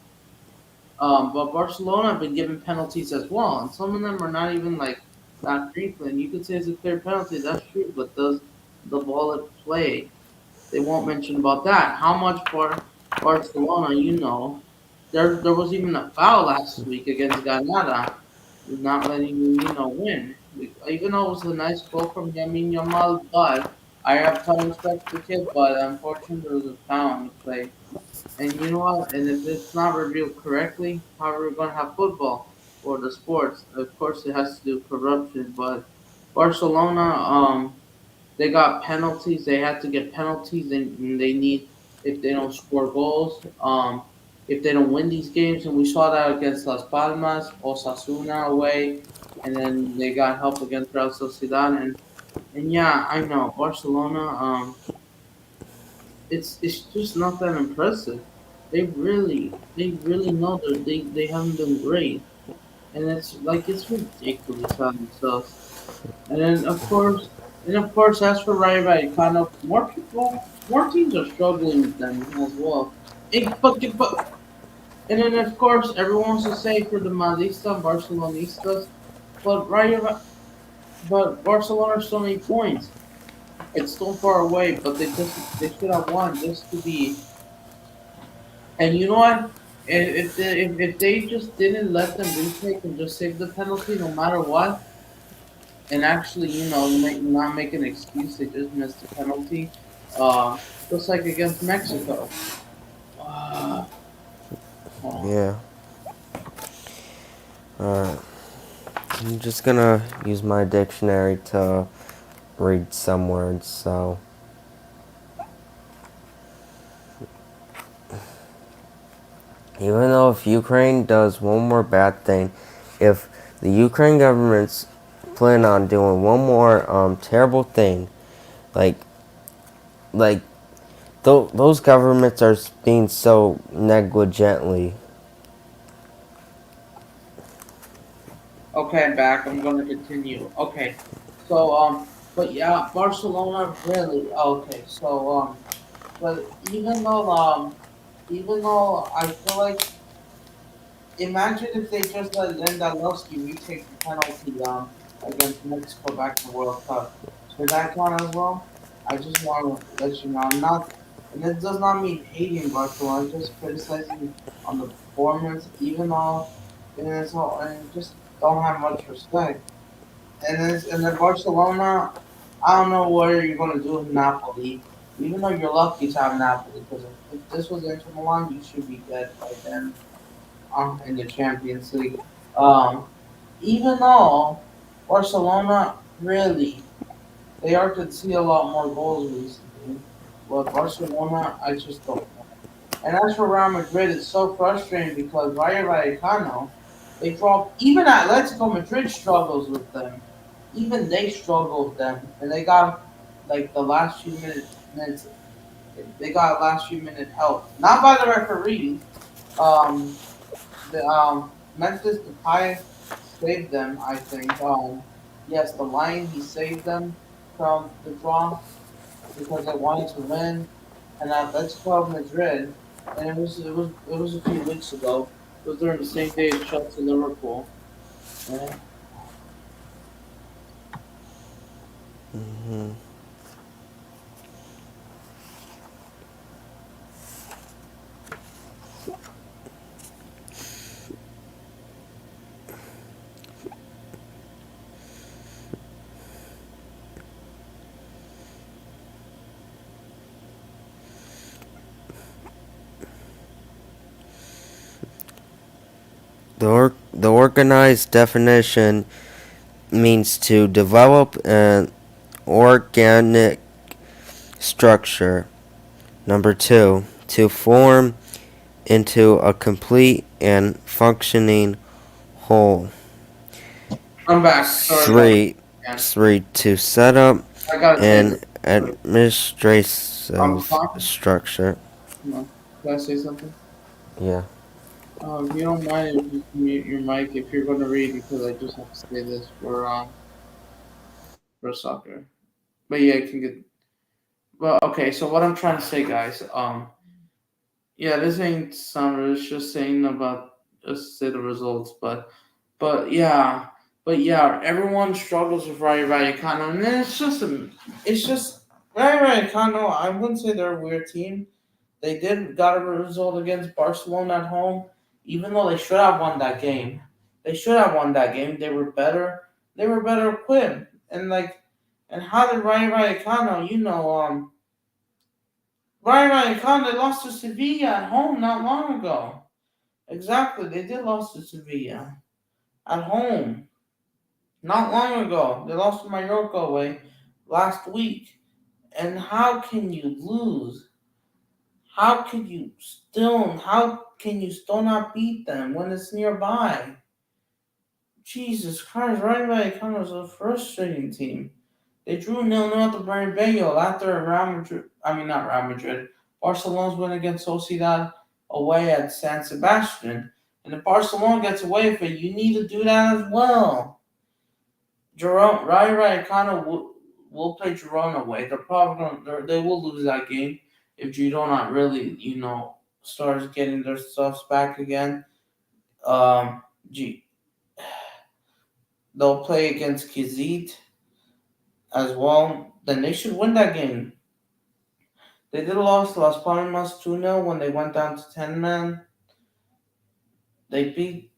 But Barcelona have been given penalties as well, and some of them are not even like that frequent. You could say it's a clear penalty, that's true, but does the ball at play? They won't mention about that. How much for Barcelona, there was even a foul last week against Granada, not letting win. Even though it was a nice goal from Yamin Yamal, but I have ton of respect for the kid, but unfortunately there was a foul on the play. And you know what? And if it's not reviewed correctly, how are we going to have football or the sports? Of course, it has to do with corruption. But Barcelona, they got penalties. They had to get penalties, and they need if they don't score goals. If they don't win these games, and we saw that against Las Palmas, Osasuna away, and then they got help against Real Sociedad, and yeah, I know Barcelona. It's just not that impressive. They really know that they haven't been great, and it's ridiculous how themselves. And of course, as for Rayo Vallecano, more teams are struggling with them as well. And then of course, everyone wants to say for the Madista and Barcelonistas, but but Barcelona are so many points. It's still far away, but they should have won just to be. And you know what? If they just didn't let them retake and just save the penalty no matter what, and actually, not make an excuse, they just missed the penalty. Uh, just like against Mexico. Uh, oh, yeah. Alright. I'm just gonna use my dictionary to read some words. So even though if Ukraine does one more bad thing, if the Ukraine government's plan on doing one more terrible thing, like like those governments are being so negligently. okay, I'm back. I'm going to continue. Okay, but yeah, Barcelona really okay. But even though I feel like imagine if they just let Lewandowski retake the penalty against Mexico back in the World Cup. Should that count as well? I just want to let you know I'm not, and it does not mean hating Barcelona. I'm just criticizing on the performance, even though and just don't have much respect. And then Barcelona, I don't know what you're gonna do with Napoli. Even though you're lucky to have Napoli, because if this was Inter Milan, you should be dead by then in the Champions League. Um, even though Barcelona really they are to see a lot more goals recently, but Barcelona I just don't know. And as for Real Madrid, it's so frustrating because Rayo Vallecano they drop even Atletico Madrid struggles with them. Even they struggle with them, and they got like the last few minutes. They got last few minute help, not by the referee. Um, the Memphis Depay saved them. I think. Yes, the line he saved them from the draw because they wanted to win, and Atletico Madrid, and it was a few weeks ago. It was during the same day as Chelsea Liverpool. Yeah. Hmm. The organized definition means to develop an organic structure. Number two, to form into a complete and functioning whole. I'm back. Sorry about Three, that. Again. to set up I gotta say an this. Quick. I'm administrative talking. structure. Come on. Can I say something? Yeah. If you don't mind, if you can mute your mic if you're gonna read, because I just have to say this for soccer. But yeah, you can get. Well, okay. So what I'm trying to say, guys. Yeah, this ain't summer. It's just saying about just say the results, but yeah, everyone struggles with Rayo Vallecano, and then it's just Rayo Vallecano. I wouldn't say they're a weird team. They did got a result against Barcelona at home, even though they should have won that game. They should have won that game. They were better. They were better equipped, and how did Rayo Vallecano? Rayo Vallecano they lost to Sevilla at home not long ago. Exactly, they did lost to Sevilla at home not long ago. They lost to Mallorca away last week. And how can you lose? How can you still not beat them when it's nearby? Jesus Christ, Rayo Vallecano is a frustrating team. They drew 0-0 at the Bernabeu after Real Madrid. I mean, not Real Madrid. Barcelona's win against Sociedad away at San Sebastian. And if Barcelona gets away with it, you need to do that as well. Rayo Vallecano will play Girona away. They're probably they will lose that game if Girona really, starts getting their stuffs back again. Um, G, they'll play against Kizit as well. Then they should win that game. They did lose to Las Palmas 2-0 when they went down to 10 men. They beat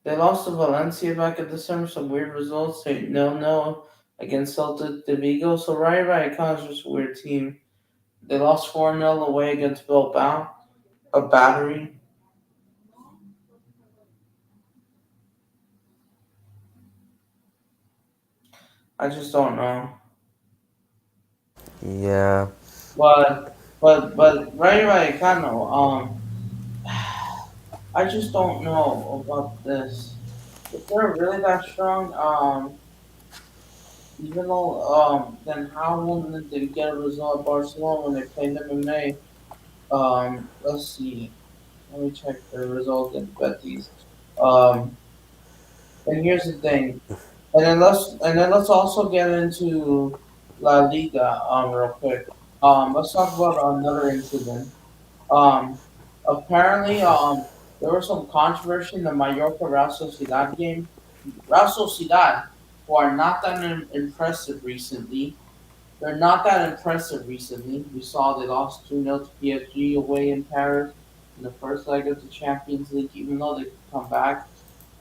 they lost to Valencia back in December, some weird results. They 0-0 against Celta de Vigo. So Rayo Vallecano is just a weird team. They lost 4-0 away against Bilbao, a battery. I just don't know. Yeah. But Rayo Vallecano, I just don't know about this. If they're really that strong, even though then how wouldn't they get a result at Barcelona when they played them in May? Let's see. Let me check the result in Betis. Um, and here's the thing. And then let's also get into La Liga real quick. Let's talk about another incident. Um, apparently there was some controversy in the Mallorca Real Sociedad game. Real Sociedad, who are not that impressive recently. They're not that impressive recently. We saw they lost 2-0 to PSG away in Paris in the first leg of the Champions League, even though they could come back.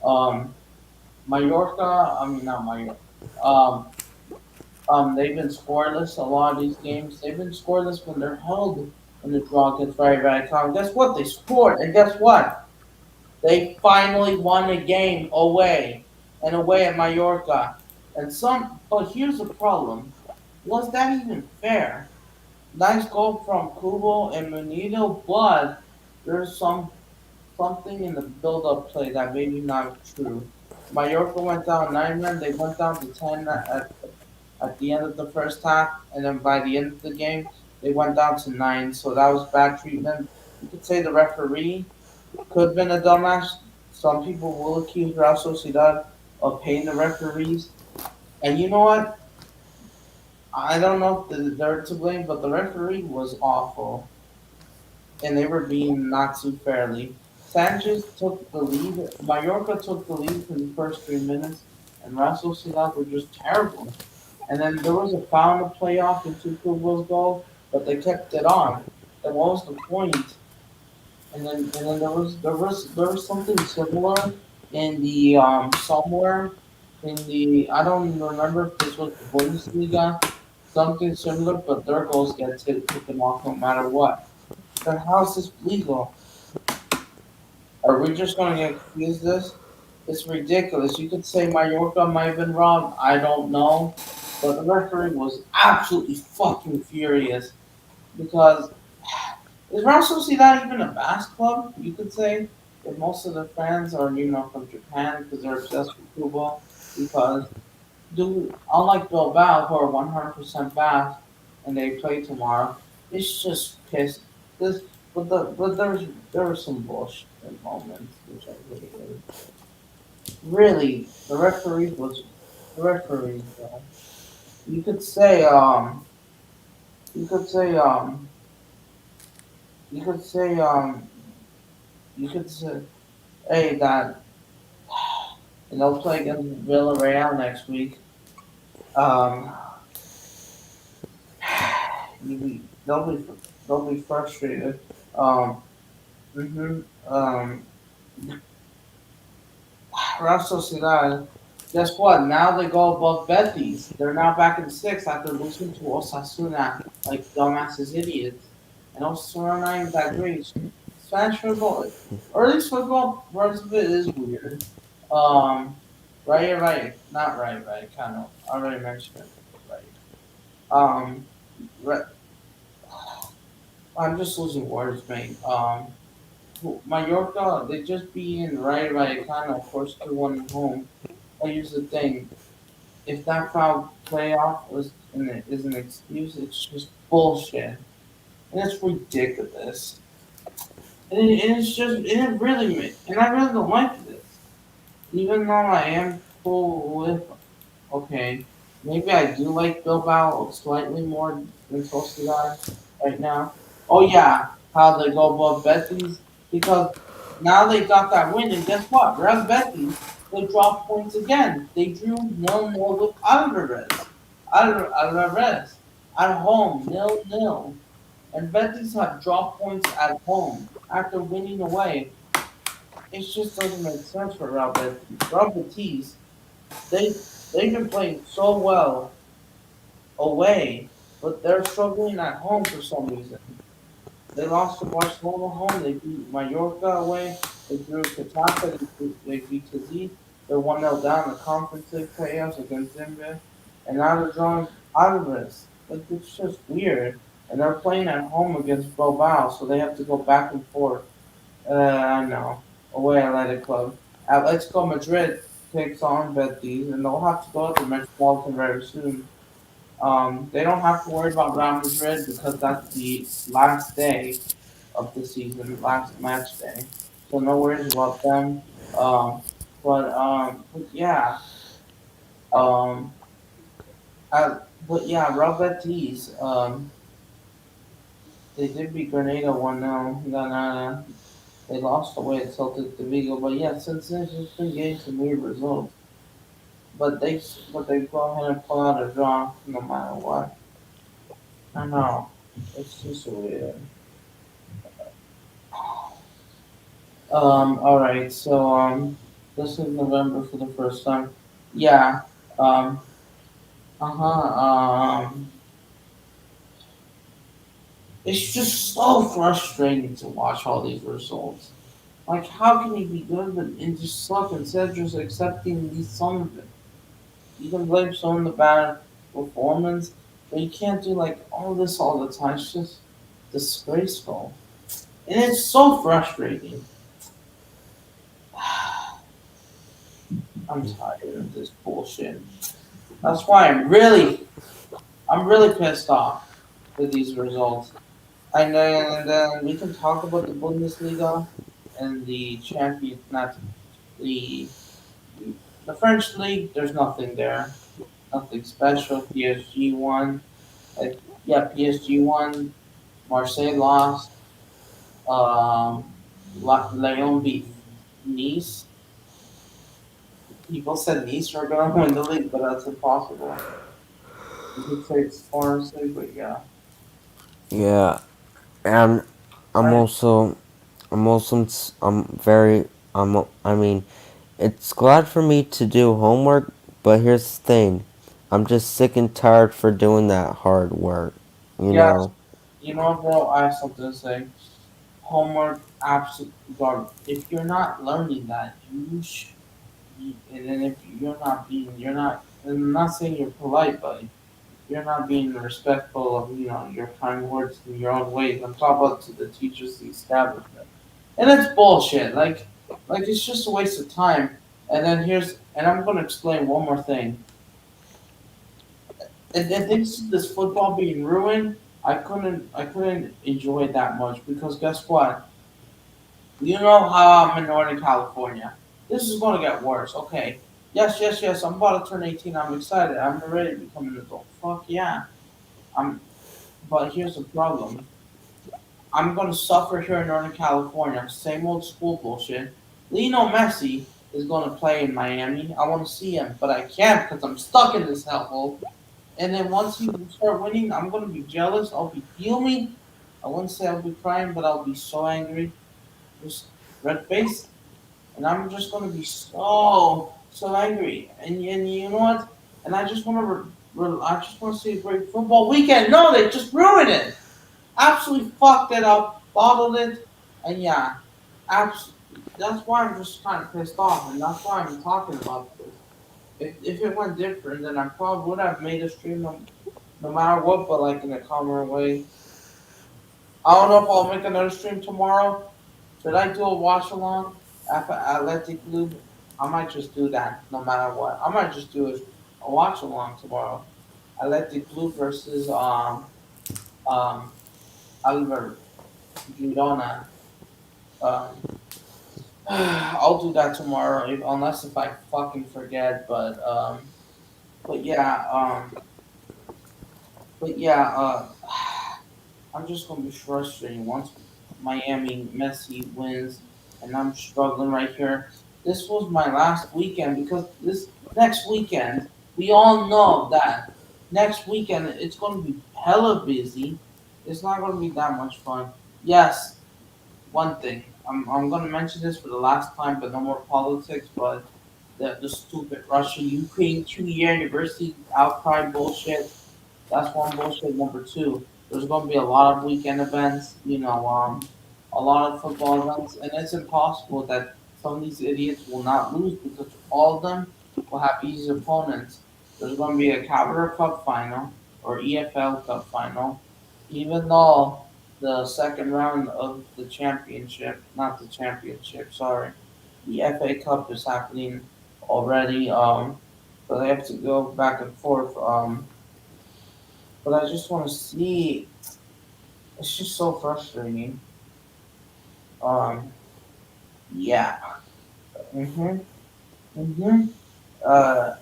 Um, Mallorca, I mean not Mallorca. Um, they've been scoreless a lot of these games. They've been scoreless when they're held in the draw against Rayo Vallecano. Guess what? They scored, and guess what? They finally won a game away, and away at Mallorca. But here's the problem: was that even fair? Nice goal from Kubo and Munito, but there's something in the build-up play that maybe not true. Mallorca went down 9 men. They went down to 10 at the end of the first half, and then by the end of the game, they went down to 9. So that was bad treatment. You could say the referee could have been a dumbass some people will accuse Real Sociedad of paying the referees. And you know what? I don't know if they're to blame, but the referee was awful, and they were being not too fairly. Sanchez took the lead. Mallorca took the lead for the first 3 minutes, and Real Sociedad were just terrible. And then there was a foul in the playoff in Tuchel's goal, but they kept it on. And what was the point? And then there was something similar in the somewhere in the I don't even remember if this was the Bundesliga, something similar, but their goals get taken off no matter what. Then how's this legal? Are we just gonna get accused this? It's ridiculous. You could say Mallorca might have been wrong. I don't know, but the referee was absolutely fucking furious because is Real Sociedad even a Basque club? You could say if most of the fans are from Japan because they're obsessed with football. Because unlike Bilbao who are 100% Basque and they play tomorrow, it's just piss. This there were some bullshit moments which I really the referee though. You could say you could say you could say you could say hey that and they'll play against Villarreal next week. Um, they'll be frustrated. Um, hmm um, Real Sociedad. Guess what? Now they go above Betis. They're now back in sixth after losing to Osasuna like dumbasses idiots. And Osasuna not even that great. Spanish football, or at least football, parts of it is weird. Um, right, not right, kind of. I already mentioned it. Right. Um, right, I'm just losing words, mate. Mallorca, they just being right, kind of forced to one at home. But here's the thing: if that foul playoff is an excuse, it's just bullshit, and it's ridiculous. And it's just, and it really, and I really don't like this. Even though I am cool with, okay, maybe I do like Bilbao slightly more than Sociedad right now. Oh yeah, how they go above Betis because now they got that win, and guess what? Real Betis they dropped points again. They drew 0-0 with Alvarez at home 0-0, and Betis have dropped points at home after winning away. It just doesn't make sense for Real Betis. Real Betis they they've been playing so well away, but they're struggling at home for some reason. They lost to Barcelona home. They beat Mallorca away. They drew Getafe. They beat Cadiz. They're 1-0 down in the Conference League playoffs against Denver, and now they're drawing Alvarez. Like it's just weird. And they're playing at home against Bilbao, so they have to go back and forth. I know. Away Athletic Club. Atletico Madrid takes on Betis, and they'll have to go to the Metropolitan very soon. They don't have to worry about Real Madrid because that's the last day of the season, last match day. So no worries about them. Um, but yeah, um, but yeah, Real Betis. They did beat Grenada 1-0. Granada. They lost away at Celtic de Vigo, but yeah, since then it's just been getting some weird results. But they go ahead and pull out a draw no matter what. I know. It's just weird. All right. So this is November for the first time. Yeah. Um. Uh huh. It's just so frustrating to watch all these results. Like, how can you be good and just suck instead of just accepting these some of it? You can blame someone the bad performance, but you can't do like all this all the time. It's just disgraceful, and it's so frustrating. I'm tired of this bullshit. That's why I'm really pissed off with these results. And then we can talk about the Bundesliga and the champion, not The the French league, there's nothing there, nothing special. PSG won. Yeah, PSG won. Marseille lost. Lyon beat Nice. People said Nice were gonna win the league, but that's impossible. You could say it's honestly, but yeah. Yeah, and I'm I, also, I'm very, I mean, it's glad for me to do homework, but here's the thing, I'm just sick and tired for doing that hard work, you yes, know. you know, bro. I have something to say. Homework, absolute garbage. If you're not learning that, and then if you're not being, you're not. And I'm not saying you're polite, but you're not being respectful of your kind words in your own ways. I'm talking about to the teachers, the establishment, and it's bullshit. Like it's just a waste of time. And I'm gonna explain one more thing. And this football being ruined, I couldn't enjoy it that much because guess what? You know how I'm in Northern California. This is gonna get worse. Okay. Yes, yes, yes. I'm about to turn 18. I'm excited. I'm ready to become an adult. Fuck yeah. I'm. But here's the problem. I'm gonna suffer here in Northern California. Same old school bullshit. Lionel Messi is gonna play in Miami. I want to see him, but I can't because I'm stuck in this hellhole. And then once he start winning, I'm gonna be jealous. I'll be fuming. I wouldn't say I'll be crying, but I'll be so angry, just red faced, and I'm just gonna be so angry. And you know what? And I just want to I just want to see a great football weekend. No, they just ruined it. Absolutely fucked it up, bottled it, and yeah, that's why I'm just kind of pissed off, and that's why I'm talking about this. If it went different, then I probably would have made a stream no matter what, but like in a calmer way. I don't know if I'll make another stream tomorrow. Should I do a watch along after Athletic Loop? I might just do that no matter what. I might just do a watch along tomorrow. Athletic Loop versus um Albert Girona. Um, I'll do that tomorrow, unless if I fucking forget. But yeah, but yeah, I'm just gonna be frustrated once Miami Messi wins, and I'm struggling right here. This was my last weekend because this next weekend we all know that next weekend it's gonna be hella busy. It's not gonna be that much fun. Yes, one thing I'm gonna mention this for the last time, but no more politics. But the stupid Russia Ukraine 2 year anniversary outcry bullshit. That's one bullshit. Number two, there's going to be a lot of weekend events, a lot of football events, and it's impossible that some of these idiots will not lose because all of them will have easy opponents. There's going to be a Capital Cup final or EFL Cup final, even though the second round of the championship, not the championship, sorry, the FA Cup is happening already. So they have to go back and forth. But I just want to see. It's just so frustrating. Um, yeah. Mhm. Mhm. Uh,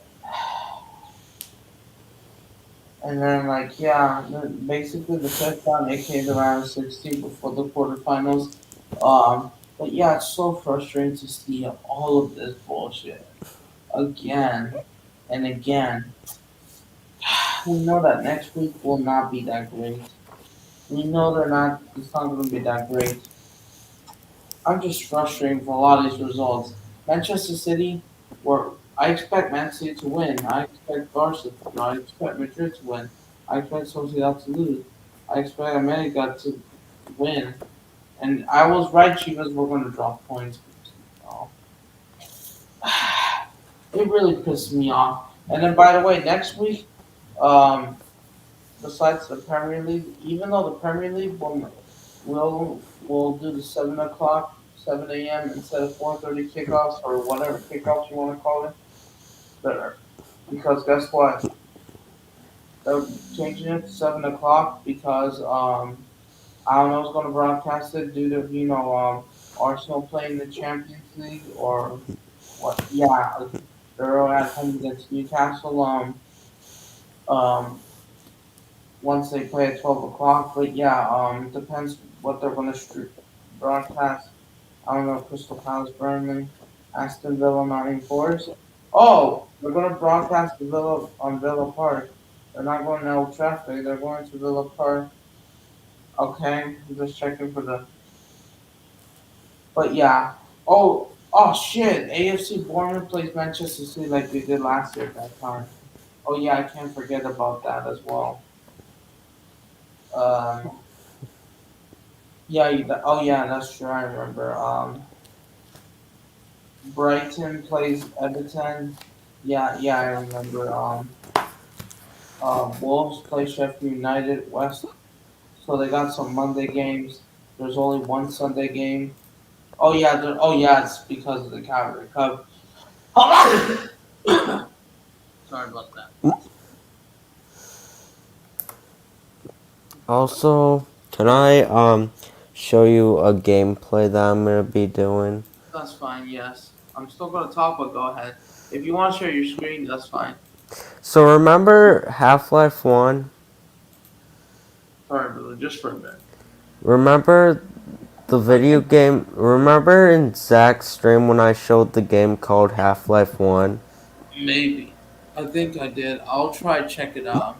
and then basically the fifth round it came to round 16 before the quarterfinals. But yeah, it's so frustrating to see all of this bullshit again and again. We know that next week will not be that great. We know they're not. It's not going to be that great. I'm just frustrated for a lot of these results. Manchester City, where I expect Man City to win. I expect Barca to win. I expect Madrid to win. I expect Sociedad to lose. I expect America to win. And I was right, Chivas were going to drop points. Oh. It really pissed me off. And then, by the way, next week, um, besides the Premier League, even though the Premier League will do the 7 o'clock, 7 a.m. instead of 4:30 kickoffs or whatever kickoffs you want to call it, better. Because guess what? They're changing it to 7 o'clock because I don't know who's going to broadcast it due to Arsenal playing the Champions League or what? Yeah, they're at home against Newcastle. Um, once they play at 12 o'clock. But yeah, depends what they're gonna broadcast. I don't know, Crystal Palace, Burnley, Aston Villa, Nottingham Forest. Oh, they're gonna broadcast the Villa on Villa Park. They're not going to Old Trafford. They're going to Villa Park. Okay, I'm just checking for the. But yeah. Oh shit! AFC Bournemouth plays Manchester City like they did last year at that time. Oh yeah, I can't forget about that as well. Um, yeah. Oh yeah, that's true. I remember. Brighton plays Everton. Yeah, yeah, I remember. Wolves play Sheffield United. West. So they got some Monday games. There's only one Sunday game. Oh yeah. Oh yeah. It's because of the Calgary Cup. Sorry about that. Also, can I show you a gameplay that I'm gonna be doing? That's fine. Yes, I'm still gonna talk, but go ahead. If you want to share your screen, that's fine. So remember Half-Life 1? Sorry, brother. Just for a minute. Remember the I video think game? Remember in Zach's stream when I showed the game called Half-Life 1? maybe. I think I did. I'll try check it out.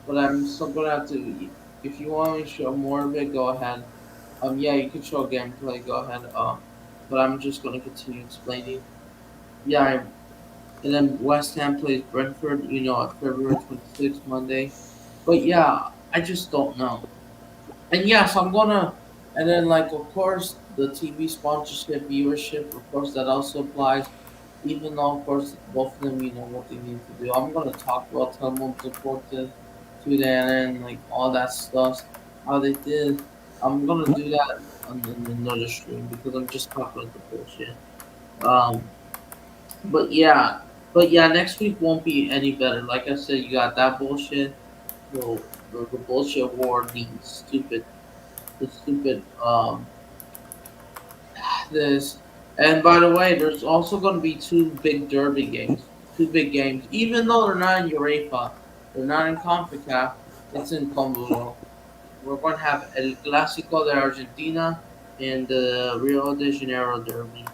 But I'm still gonna have to. If you want me to show more of it, go ahead. Yeah, you can show gameplay. Go ahead. But I'm just gonna continue explaining. Yeah, and then West Ham plays Brentford. At February 26th, Monday. But yeah, I just don't know. And yes, I'm gonna. And then of course the TV sponsorship viewership. Of course that also applies. Even though of course both of them, what they need to do. I'm gonna talk about Telmont important to that and all that stuff. How they did. I'm gonna do that on another stream because I'm just talking about the bullshit. Um, but yeah, next week won't be any better. Like I said, you got that bullshit. The bullshit war, the stupid this. And by the way, there's also going to be two big derby games, two big games. Even though they're not in UEFA, they're not in Concacaf. It's in Congo. We're going to have El Clásico de Argentina and the Rio de Janeiro derby,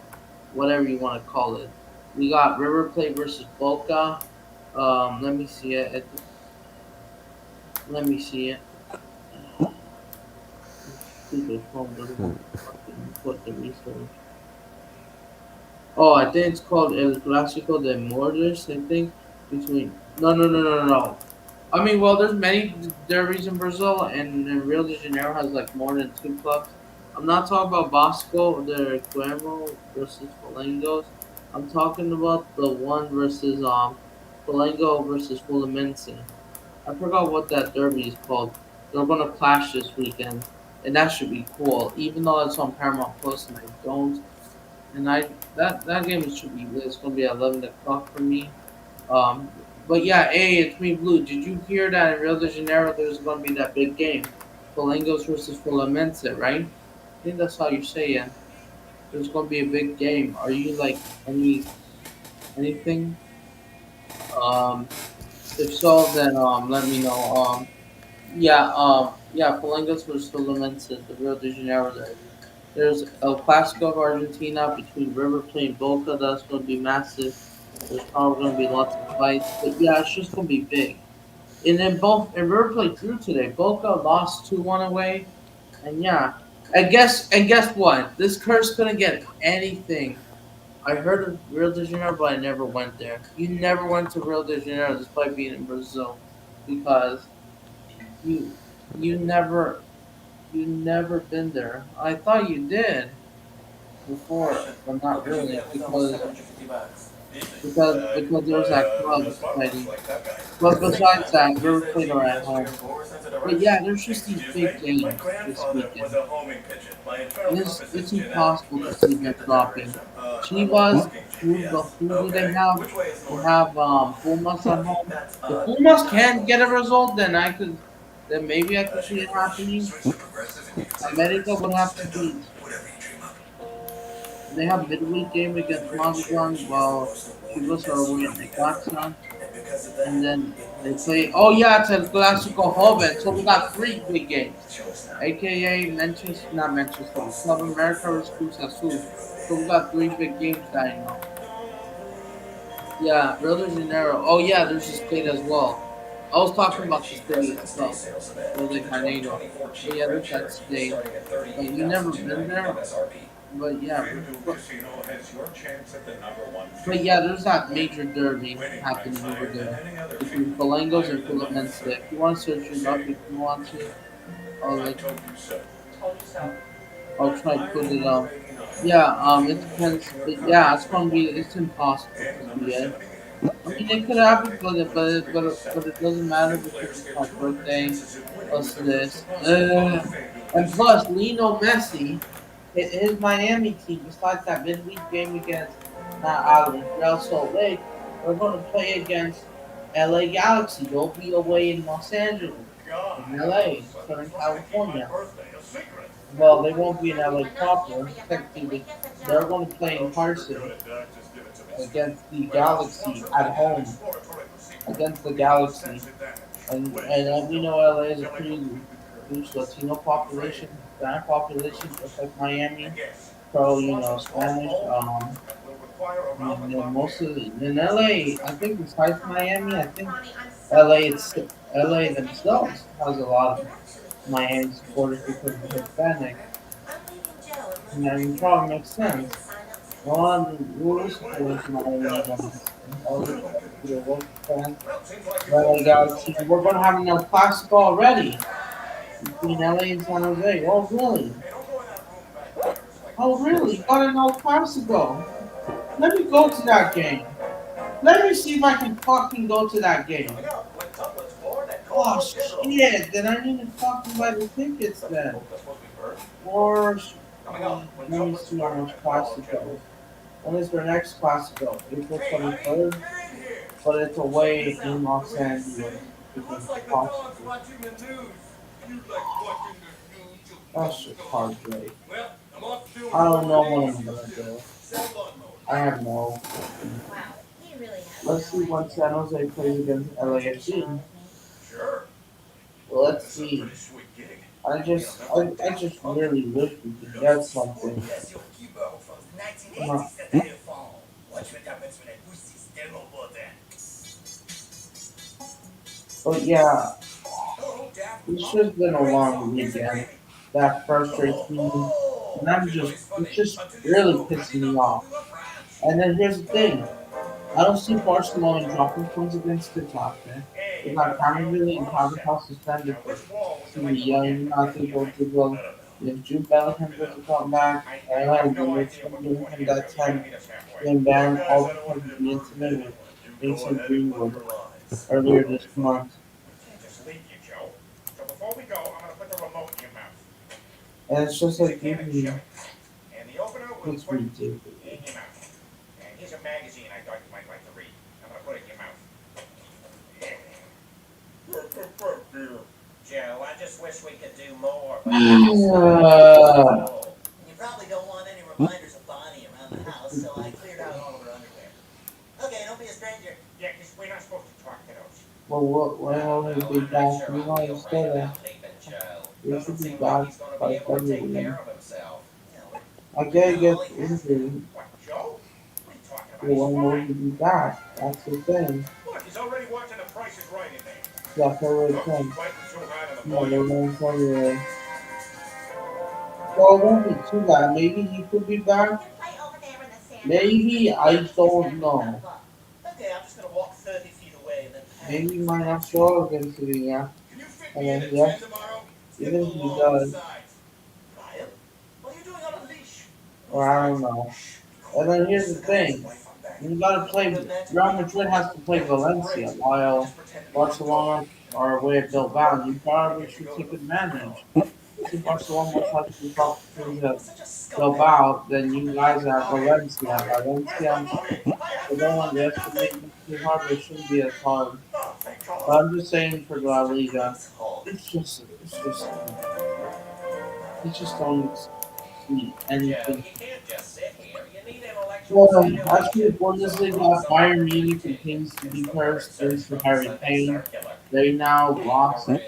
whatever you want to call it. We got River Plate versus Boca. Let me see it. Let me see it. Stupid phone doesn't want to fucking put the research. Oh, I think it's called El Clásico de Mordes. I think between no. I mean, well, there's many derbies in Brazil, and Rio de Janeiro has more than two clubs. I'm not talking about Bosco, the Guerrero versus Flamengo. I'm talking about the one versus Flamengo versus Fluminense. I forgot what that derby is called. They're gonna clash this weekend, and that should be cool. Even though it's on Paramount Plus, and I don't. And that game should be lit. It's gonna be at 11 o'clock for me. Um, but yeah, hey, it's me, Blue. Did you hear that in Rio de Janeiro there's gonna be that big game, Flamengo versus Fluminense, right? I think that's how you say it. There's gonna be a big game. Are you anything? Um, if so, then let me know. Yeah, Flamengo versus Fluminense, the Rio de Janeiro derby. There's El Clasico of Argentina between River Plate and Boca. That's going to be massive. There's probably going to be lots of fights, but yeah, it's just going to be big. And then and River Plate drew today. Boca lost 2-1 away, and yeah, and guess what? This curse couldn't get anything. I heard of Rio de Janeiro, but I never went there. You never went to Rio de Janeiro despite being in Brazil, because you you never you never been there. I thought you did before, but not really, because there's that club fighting. But besides that, River Plate are at home. But yeah, there's just these big games this weekend. It's impossible to see them dropping. Chivas, who do they have? They have Pumas at home. If Pumas can get a result, then maybe I could see it happening. America would have to beat they have midweek game against Montreal, while Chivas are away at Necaxa, and then they play. Oh yeah, it's a Clásico Joven, so we got three big games, aka Manchester, not Manchester, Club America versus Cruz Azul. So we got three big games dying off. Yeah, Rio de Janeiro. Oh yeah, there's a state as well. I was talking about the city itself, Rio de Janeiro. But yeah, there's that state. But you never been there. But yeah, but yeah, there's that major derby happening over there between Falangos and Filimense. If you want to search it up, if you want to, I'll let I'll try to put it up. Yeah, it depends. But yeah, it's gonna be. It's impossible to be it. I mean, it could happen, but it doesn't matter because it's my birthday. Plus this, and plus Lionel Messi, his Miami team. Besides that midweek game against not Real Salt Lake, we're going to play against LA Galaxy. They'll be away in Los Angeles, in LA, Southern California. Well, they won't be in LA proper. Technically, they're going to play in Carson against the Galaxy at home against the Galaxy, and we know LA is a pretty huge Latino population, Hispanic population, just like Miami. So Spanish. And then most of in LA, I think besides Miami, I think LA themselves has a lot of Miami supporters because of Hispanic. And I mean, probably makes sense. Well, we're supporters of Miami fans. LA Galaxy. We're gonna have an El Clasico already between LA and San Jose. Oh really? Oh really? Got an El Clasico. Let me go to that game. Let me see if I can fucking go to that game. Oh shit! Then I need to fucking buy the tickets then. Or let me see how much Clasico. When is their next Clasico? April 23rd. But it's away in Los Angeles. That's just hard, Drake. I don't know what I'm gonna do. I have no. Let's see when San Jose plays against LAFC. Well, let's see. I just really wish we could get something. Come on. But yeah, it's just been a long weekend. That frustration, and it's just really pissing me off. And then here's the thing. I don't see Barcelona dropping points against Getafe. They got Cameroon and Carvajal suspended for Sevilla. United go to go. If Jude Bellingham doesn't come back, I had the Rich giving him that time being banned all because of the incident with Mason Greenwood earlier this month. And it's just like giving it's ridiculous. Joe, I just wish we could do more, but Uh, you probably don't want any reminders of Bonnie around the house, so I cleared out all of her underwear. Okay, don't be a stranger. Yeah, because we're not supposed to talk to those. well, when will he be back? You know, instead of we should be back by February. I gotta get injured. What, Joe? What are you talking about? Well, when will he be back? That's the thing. Look, he's already watching The Price is Right in there. Yeah, February 10th. No, they're going February. Well, it won't be too bad. Maybe he could be back. Maybe, I don't know. Okay, I'm just gonna walk 30 feet away and then Maybe he might not show up again today, yeah. And then, yes, even if he does, Ryan, what are you doing on a leash? or I don't know. And then here's the thing. You gotta play, Real Madrid has to play Valencia, while Barcelona are away at Bilbao. You probably should take advantage. If Barcelona will try to talk to Bilbao, then you guys are Valencia. Valencia, they don't underestimate them too hard, but it shouldn't be as hard. But I'm just saying for La Liga, it's just don't see Joe, anything. you can't just sit here. You Well, actually, the Bundesliga, Bayern Munich continues to be cursed thanks to Harry Kane. They now lost 3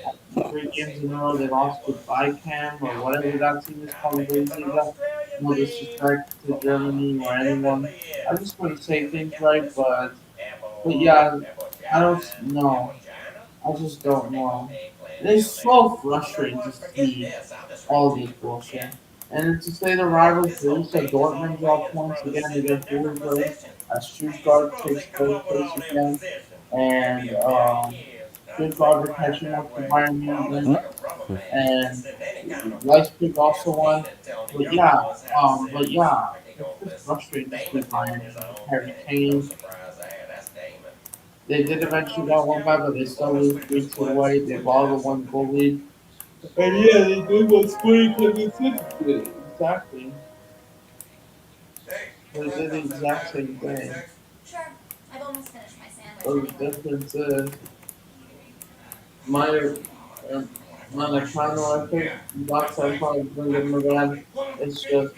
games in a row. They lost to Baycam or whatever that team is called in Bundesliga. No disrespect to Germany or anyone. I just want to say things right, but yeah, I don't know. I just don't know. It is so frustrating to see all this bullshit. And to say the rivals Borussia Dortmund drop points again against Wolfsburg, as Stuttgart takes third place again, and Stuttgart are catching up to Bayern Munich, and Leipzig also won. But yeah, it's just frustrating to see Bayern Munich, Harry Kane. They did eventually got one back, but they still lose 3-2 away. They bottled a 1 goal lead. And yeah, they did what Square City did. Exactly. They did the exact same thing. Sure. I've almost finished my But sandwich the anyway. difference is, my, uh, my Lecano, I think, last time probably bring them again. It's just,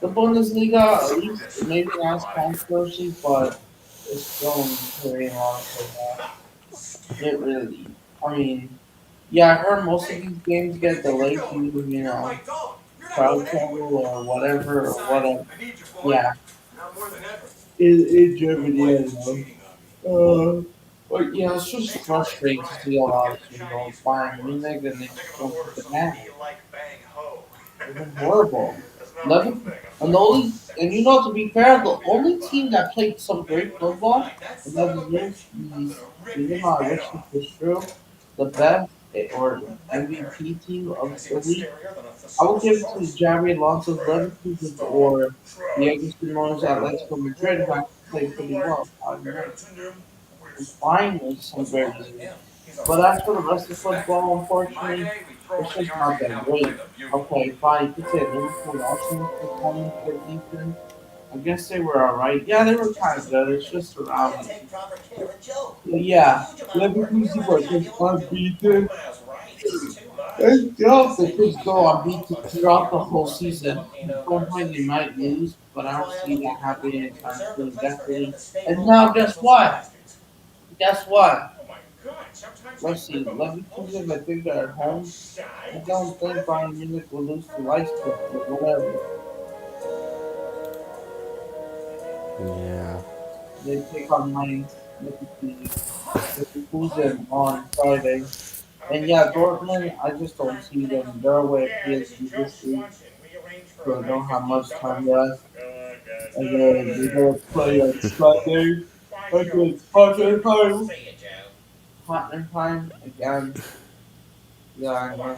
the Bundesliga, at least, maybe not as controversy, but it's still creating a lot of chaos. It really, I mean, yeah, I heard most of these games get delayed due to, crowd trouble or whatever. Yeah, in Germany, I know. But yeah, it's just frustrating to see a lot of teams going Bayern Munich and they just don't put the man. It's been horrible. Leverkusen, and to be fair, the only team that played some great football, and that deserves these, even though I wish this was true, the best or MVP team of the league, I will give it to Xabi Alonso's Leverkusen or Diego Simeone's Atletico Madrid, who actually played pretty well. I admit. And finally, some very easy. But as for the rest of football, unfortunately, it's just not that great. Okay, fine, you could say Liverpool, Arsenal's performance was decent. I guess they were alright. Yeah, they were kind of good. It's just around. But yeah, Leverkusen were just unbeaten. And still, they could go unbeaten throughout the whole season. At some point, they might lose, but I don't see that happening anytime soon, definitely. And now, guess what? Guess what? Let's see. Leverkusen, I think they're at home. I don't think Bayern Munich will lose to Leipzig, but whatever. Yeah. They take on Mainz, Leverkusen on Friday. And yeah, Dortmund, I just don't see them. They're away at PSG this week, so they don't have much time left. And then they're going to play on Sunday against Hoffenheim. Hoffenheim again. Yeah, I know.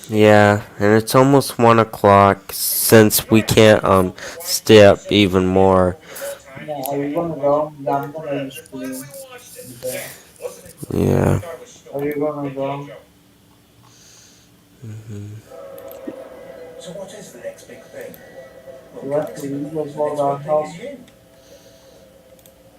Yeah, and it's almost 1 o'clock since we can't stay up even more. Yeah, are you gonna go? Yeah, I'm gonna end the stream. Okay. Yeah. Are you gonna go? So what is the next big thing? The Well, rest of Galaxy you believes guys the all next big got thing help. is you.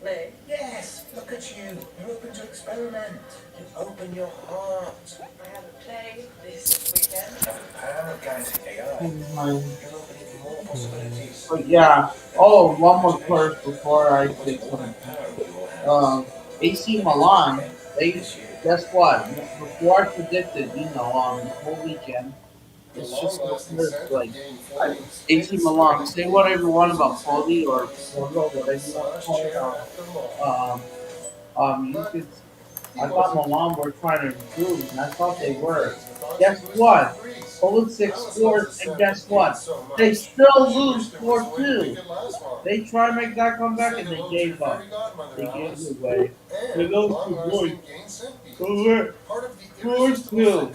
Me? Yes, look at you. You're open to experiment. You open your heart. I have a play this weekend. Have the power of Galaxy AI. This is mine. You're opening more possibilities. But yeah. Oh, one more first before I say something. Power you will have. Um, AC Milan. They This year. guess what? Before I predicted, the whole weekend. It's just the first like AC Milan. Say whatever you want about Poli or Porto, whatever you want to call it. You could. I thought Milan were trying to improve, and I thought they were. Guess what? Pulisic scored, and guess what? They still lose 4-2. They tried to make that comeback, and they gave up. They gave it away. They lost to boys. Scores two.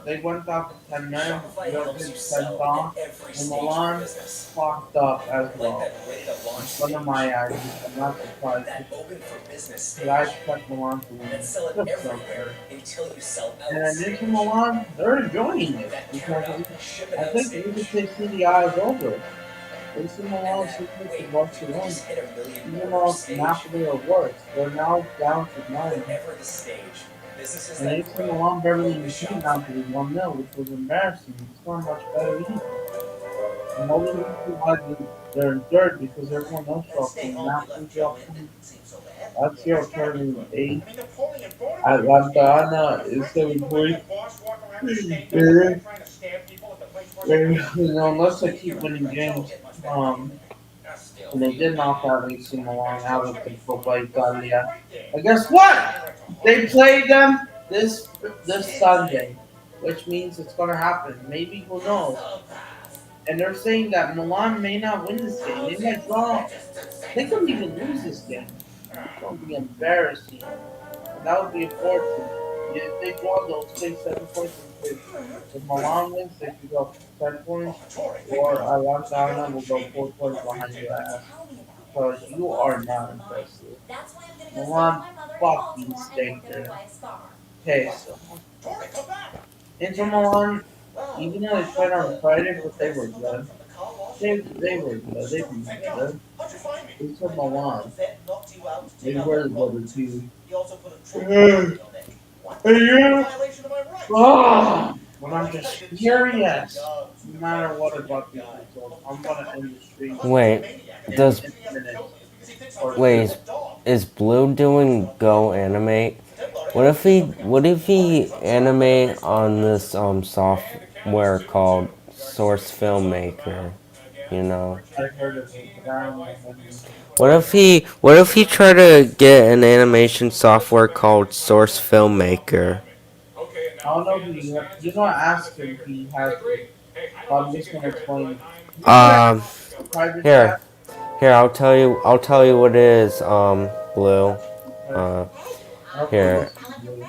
They went down to 10 men. Jokic sent off, and Milan fucked up as well. In front of my eyes, I'm not surprised. But I expect Milan to win. Just so fair. And Inter Milan, they're enjoying it because I think even if they see the eyes over, AC Milan should take the Barcelona. Even though Napoli are worse, they're now down to 9. And AC Milan barely even beat Napoli 1-0, which was embarrassing. It's not much better either. And all the reason why they're in third because everyone else And dropped staying in. home, Now you we left Joe dropped in. in. Didn't seem so bad. Lazio That's gotta be turning good. eight. I mean, Napoleon Atlanta is 7 points. Yeah. Unless they keep winning games, and they did knock out AC Milan out of the Coppa Italia. And guess what? They played them this Sunday, which means it's gonna happen. Maybe who knows? And they're saying that Milan may not win this game. They might draw. They could even lose this game. It's gonna be embarrassing. And that would be a fortune. Yeah, if they draw, they'll take 7 points. And if Milan wins, they could go 10 points. Or Atalanta will go 4 points behind your ass. Tell me about it. Because He's the you are nicest not of minds. impressive. That's why I'm gonna go stay with Milan my mother in fucking Baltimore and work their way stinker. by a scar. Okay, so Inter Milan, Well, even though they played on Friday, but they were good. They were good. They beat better. how'd you find me? Inter Milan, Vet knocked you out. they Take out were that the rope, better too. team. He also put a trick Yeah. on your neck. What? Yeah. Violation of my rights. When I'm just furious, no matter what about these results, I'm gonna end the stream. Wait, in does 10 minutes or wait two. is Blue doing Go Animate? What if he animate on this software called Source Filmmaker? You know. I heard of it, but I don't know what it is. What if he tried to get an animation software called Source Filmmaker? I don't know if you know, ask him if he has it. But I'm just gonna explain. You put it Um in private here. chat. Here, I'll tell you what it is, Blue. Okay. Uh Hopefully here. this is good.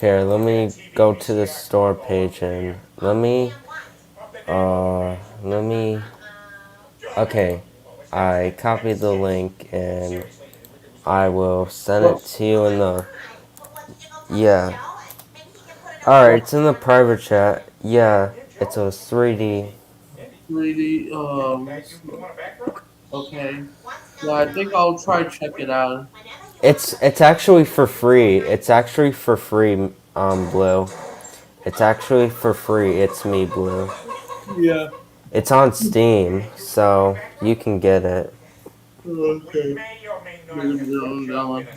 Here, let me go to the store page and let me okay. I copied the link and I will send it Well, to you in the yeah. Alright, it's in the private chat. Yeah, it's a 3D. 3D. Let's see. Okay. Yeah, I think I'll try check it out. It's actually for free. It's actually for free, Blue. It's actually for free. It's me, Blue. Yeah. It's on Steam, so you can get it. Okay.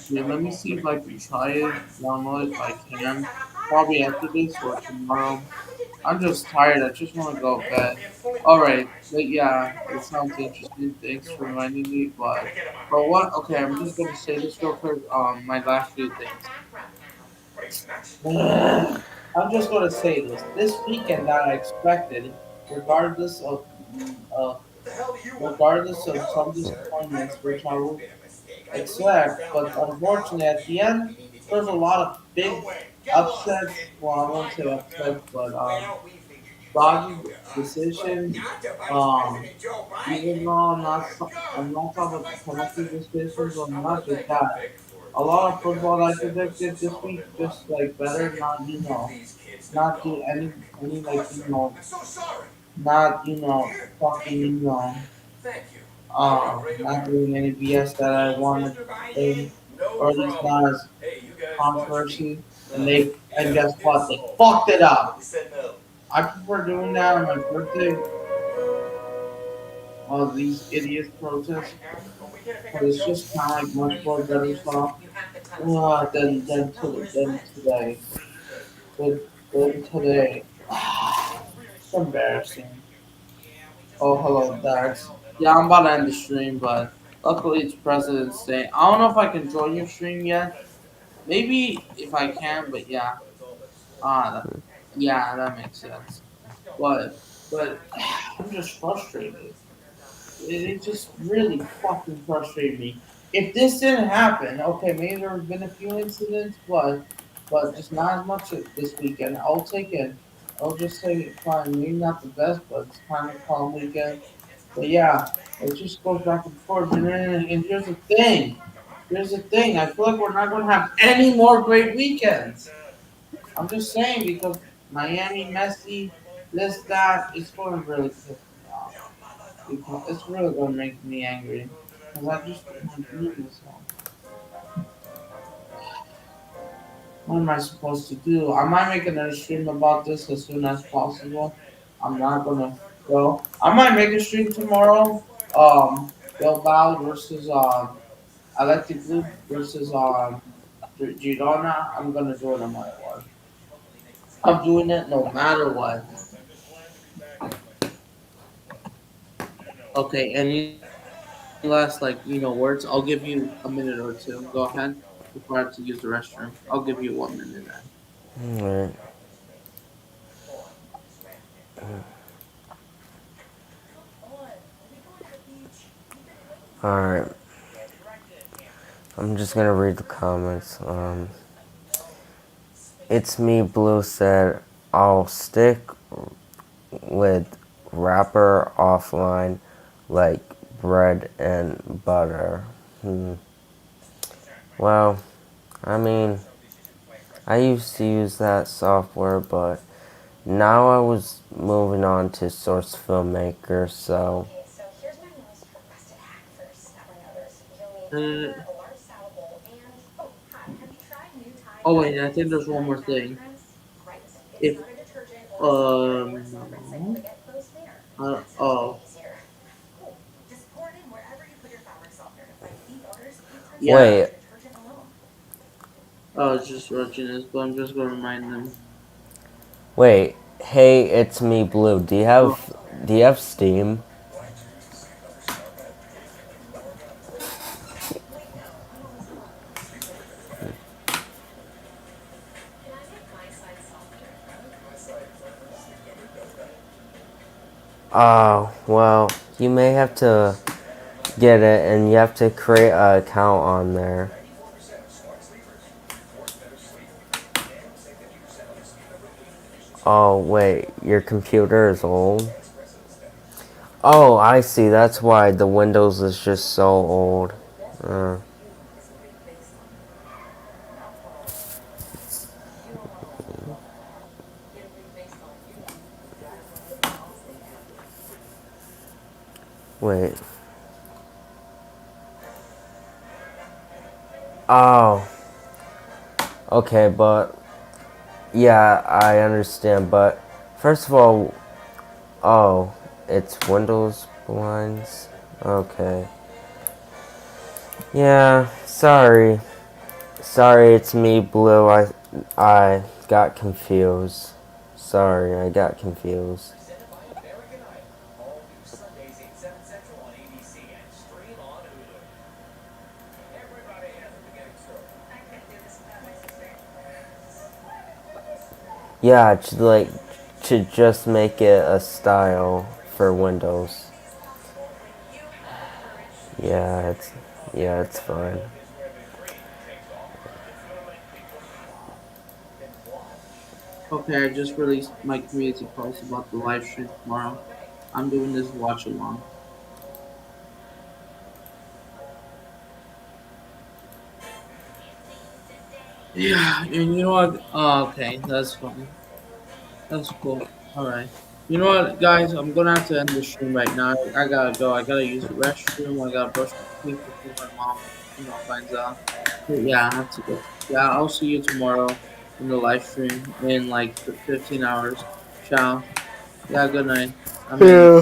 Yeah, let me see if I can try it. Download if I can. Probably after this or tomorrow. I'm just tired. I just want to go to bed. All right. But yeah, it sounds interesting. Thanks for reminding me. But what? Okay, I'm just gonna say this real quick. My last few things. I'm just gonna say this. This weekend that I expected, regardless of uh, regardless of some disappointments, which I will accept, but unfortunately at the end there's a lot of big upsets. Well, I won't say upsets, but dodgy decisions. Even though I'm not talking about the penalty decisions, or not just that. A lot of football I predicted this week, just like better not not do any like not fucking not doing any BS that I wanted to say, or at least not as controversy. And guess what? They fucked it up. I prefer doing that on my birthday. All these idiots protest, but it's just kind of like much more better stuff than today. Than today. It's embarrassing. Oh, hello, Dax. Yeah, I'm about to end the stream, but luckily it's President's Day. I don't know if I can join your stream yet. Maybe if I can, but yeah. Yeah, that makes sense. But I'm just frustrated. It just really fucking frustrated me. If this didn't happen, okay, maybe there have been a few incidents, but just not as much this weekend. I'll take it. I'll just say fine, maybe not the best, but it's kind of a calm weekend. But yeah, it just goes back and forth. And here's the thing. Here's the thing. I feel like we're not going to have any more great weekends. I'm just saying because Miami, Messi, this, that, it's going to really piss me off. Because it's really going to make me angry. Because I just don't want to do this one. What am I supposed to do? I might make another stream about this as soon as possible. I'm not going to So I might make a stream tomorrow. Bilbao versus Electric Blue versus Girona. I'm gonna do it no matter what. I'm doing it no matter what. Okay, any last words? I'll give you a minute or two. Go ahead before I have to use the restroom. I'll give you 1 minute then. Alright. Alright. I'm just gonna read the comments. It's Me Blue said, I'll stick with wrapper offline like bread and butter. Well, I mean, I used to use that software, but now I was moving on to Source Filmmaker, so Okay, so here's my most requested hack for stubborn others. You'll Uh, need a large salad bowl and hi, have you tried new Tide oh wait, I Pods think there's one more fabric thing. rinse? Right. It's If not a detergent or a sanitary or solvent cycle to no, get clothes cleaner. uh, That sounds way oh easier. Cool. Just pour it in wherever you put your fabric softener to fight deep odors 8 times yeah. faster wait, than detergent alone. I was just rushing this, but I'm just gonna remind them. wait. Hey, it's Me Blue. Oh, Do you have Steam? Can I get my side softer? Oh, well, you may have to get it and you have to create an account on there. Oh, wait, your computer is old? Oh, I see. That's why the Windows is just so old. Uh, wait. Oh, okay, but yeah, I understand. But first of all, oh, it's Windows blinds. Okay. Yeah, sorry. Sorry, it's Me Blue. I got confused. Sorry, I got confused. Presented by American Idol. All new Sundays 8, 7 Central on ABC and stream on Hulu. Everybody has a beginning story. I couldn't do this without my sister. Yeah, to just make it a style for Windows. Anything's possible when you have the courage to Yeah, choose. it's fine. Is where the dream takes off. It's gonna make people stop and watch. okay. I just released my community post about the live stream tomorrow. I'm doing this watch along. Yeah, and you know what? Oh, okay, that's fine. That's cool. All right. You know what, guys? I'm gonna have to end the stream right now. I gotta go. I gotta use the restroom. I gotta brush my teeth before my mom, finds out. But yeah, I have to go. Yeah, I'll see you tomorrow in the live stream in like 15 hours. Ciao. Yeah, good night. I'm in. Yeah.